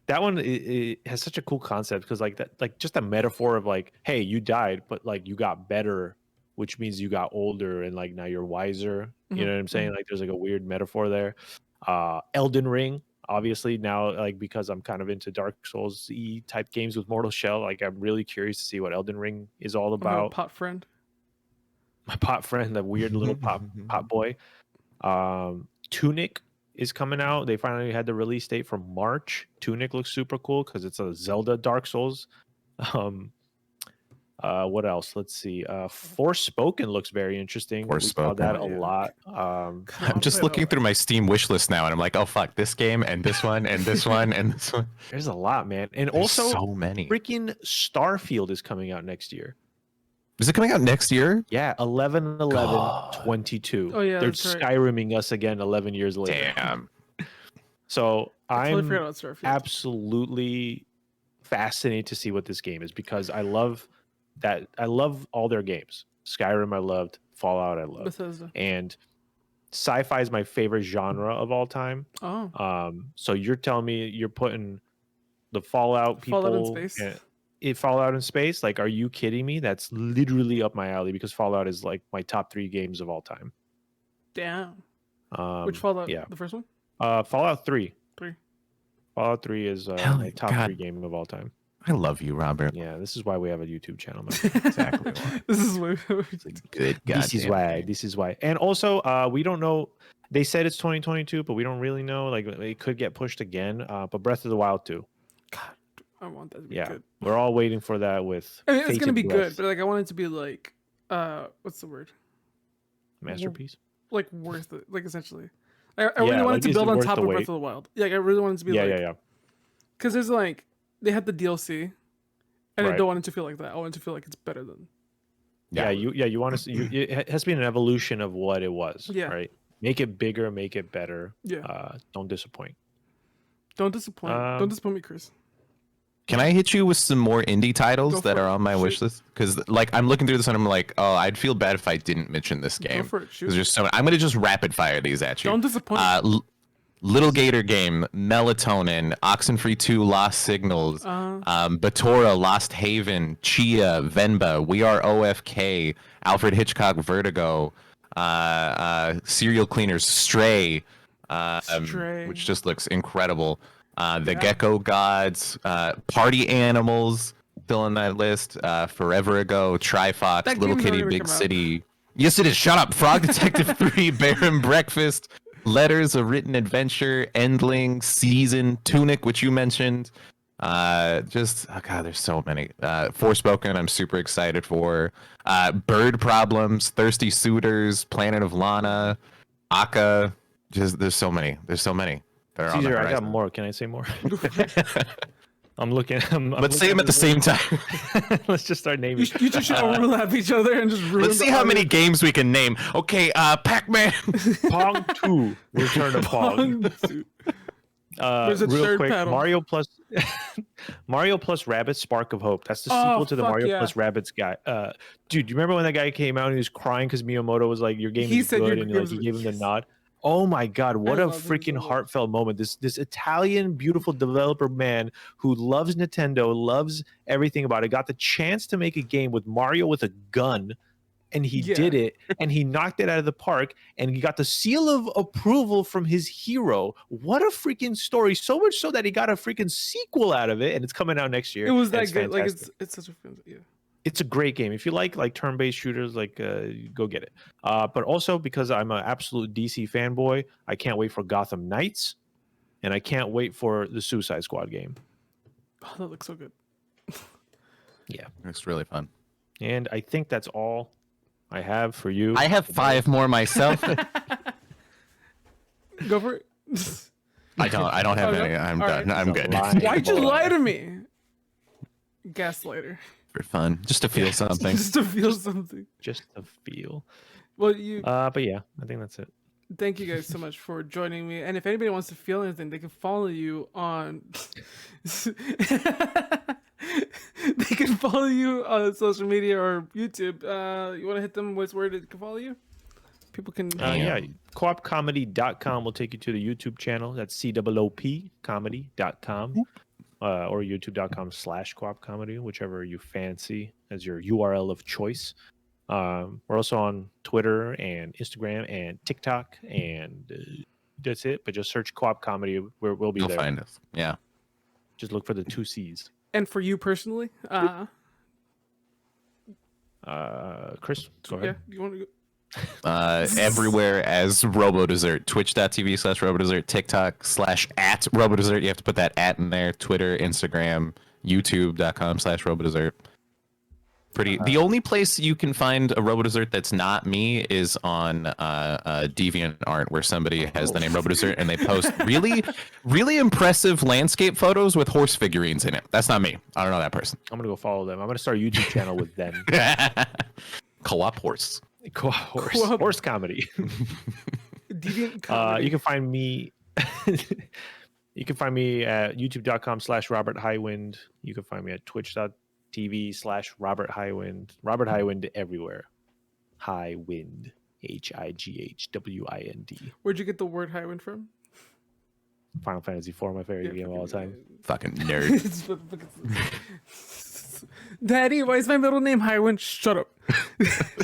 That one it has such a cool concept, because like that, like just a metaphor of like, hey, you died, but like you got better, which means you got older and like now you're wiser. You know what I'm saying? Like there's like a weird metaphor there. Elden Ring, obviously now, like because I'm kind of into Dark Souls-y type games with Mortal Shell, like I'm really curious to see what Elden Ring is all about. Pot friend. My pot friend, the weird little pot boy. Tunic is coming out. They finally had the release date for March. Tunic looks super cool because it's a Zelda Dark Souls. What else? Let's see. Forspoken looks very interesting. We saw that a lot. I'm just looking through my Steam wish list now, and I'm like, oh fuck, this game and this one and this one and this one. There's a lot, man. And There's also so many. Freaking Starfield is coming out next year. Is it coming out next year? Yeah, 11/11/22. Oh yeah, they're that's right. Skyriming us again 11 years later. Damn. So totally forgot I'm about Starfield. absolutely fascinated to see what this game is, because I love all their games. Skyrim I loved, Fallout I loved. Bethesda. And sci-fi is my favorite genre of all time. Oh. So you're telling me you're putting the Fallout people Fallout in space. Fallout in space? Like, are you kidding me? That's literally up my alley, because Fallout is like my top 3 games of all time. Damn. Which Fallout? Yeah. The first one? Fallout 3. 3. Fallout 3 is my top 3 game of all time. I love you, Robert. Yeah, this is why we have a YouTube channel. Exactly. This is what Good. This is why. And also, we don't know. They said it's 2022, but we don't really know. Like, it could get pushed again. But Breath of the Wild 2. God, I want that to be good. We're all waiting for that with. I mean, it's gonna be Breath. good, but like I want it to be like, what's the word? Masterpiece. Like worth it. Like essentially, I really wanted to build on top of Breath of the Wild. Like I really wanted to be yeah. Because there's like they had the DLC, and Right. I don't want it to feel like that. I want it to feel like it's better than. You want to. It has been an evolution of what it was. Yeah. Right. Make it bigger. Make it better. Yeah. Don't disappoint. Don't disappoint. Don't disappoint me, Chris. Can I hit you with some more indie titles Go that for are it. on my wish list? Because like I'm looking through this and I'm like, oh, I'd feel bad if I didn't mention this game. Go for it. Shoot. There's just so I'm gonna just rapid fire these at you. Don't disappoint. Little Gator Game, Melatonin, Oxenfree 2, Lost Signals, Batora, Lost Haven, Chia, Venba, We Are OFK, Alfred Hitchcock, Vertigo, Serial Cleaners, Stray, which just looks incredible. The Gecko Gods, Party Animals, still on that list. Forever Ago, Trifox, That Little game's Kitty, already Big come out. City. Yes, it is. Shut up. Frog Detective 3, Bear and Breakfast, Letters, A Written Adventure, Endling, Season, Tunic, which you mentioned. God, there's so many. Forspoken, I'm super excited for. Bird Problems, Thirsty Suitors, Planet of Lana, Aka. There's so many. There's so many. That are on the Cesar, I got horizon. more. Can I say more? I'm looking. Let's say them at the same time. Let's just start naming. You two should overlap each other and just ruin. Let's see how many games we can name. Okay, Pac-Man. Pong 2. Return to Pong. There's a Real third quick, pedal. Mario plus Rabbids Spark of Hope. That's the Oh, sequel to the fuck Mario yeah. plus Rabbids guy. Dude, do you remember when that guy came out and he was crying because Miyamoto was like, "Your game He is said your good," and game like he was- gave him the yes. nod. Oh my god, what a love him freaking so much. heartfelt moment! This Italian beautiful developer man who loves Nintendo, loves everything about it, got the chance to make a game with Mario with a gun. And he Yeah. did it, and he knocked it out of the park, and he got the seal of approval from his hero. What a freaking story! So much so that he got a freaking sequel out of it, and it's coming out next year. It was and that it's good. Like fantastic. it's such a yeah. It's a great game. If you like turn-based shooters, go get it. But also because I'm an absolute DC fanboy, I can't wait for Gotham Knights, and I can't wait for the Suicide Squad game. Oh, that looks so good. Yeah, It's really fun. and I think that's all I have for you. I have 5 more myself. Go for it. I don't have Oh, no? any. I'm All done. right. I'm good. Lying Why'd you boy. lie to me? Gaslighter. For fun, just to feel something. Just to feel something. Just a feel. Well, you. But yeah, I think that's it. Thank you guys so much for joining me. And if anybody wants to feel anything, they can follow you on. They can follow you on social media or YouTube. You want to hit them with where they can follow you? People can. Yeah, coopcomedy.com will take you to the YouTube channel. That's COOP comedy.com or youtube.com/coopcomedy, whichever you fancy as your URL of choice. We're also on Twitter and Instagram and TikTok, and that's it. But just search Co-op Comedy. We'll be You'll there. find us. Yeah. Just look for the 2 C's. And for you personally, Chris, go yeah, ahead. you want to go? Everywhere as RoboDessert. Twitch.tv/RoboDessert. TikTok /@RoboDessert. You have to put that @ in there. Twitter, Instagram, YouTube.com/RoboDessert. The only place you can find a RoboDessert that's not me is on DeviantArt, where somebody has the name RoboDessert and they post really impressive landscape photos with horse figurines in it. That's not me. I don't know that person. I'm going to go follow them. I'm going to start a YouTube channel with them. Co-op horse. Horse comedy. Deviant comedy. You can find me. You can find me at youtube.com/Robert Highwind. You can find me at twitch.tv/Robert Highwind. Robert Highwind everywhere. Highwind. HIGHWIND. Where'd you get the word Highwind from? Final Fantasy IV, my favorite game of all time. Fucking nerd. Daddy, why is my middle name Highwind? Shut up.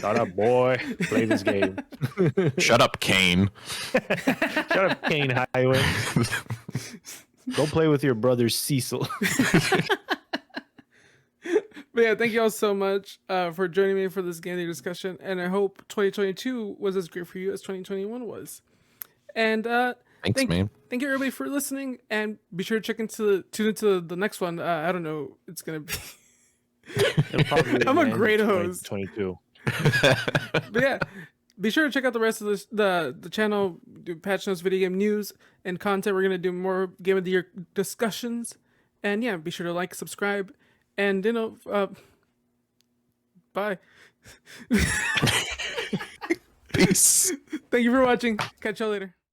Shut up, boy. Play this game. Shut up, Kane. Shut up, Kane Highwind. Go play with your brother Cecil. But yeah, thank you all so much for joining me for this game day discussion. And I hope 2022 was as great for you as 2021 was. And Thanks, man. thank you everybody for listening. And be sure to tune into the next one. I don't know. It's going to be. I'm a great host. 22. But yeah, be sure to check out the rest of the channel. Do patch notes, video game news, and content. We're gonna do more game of the year discussions, and yeah, be sure to like, subscribe, and bye. Peace. Thank you for watching. Catch y'all later.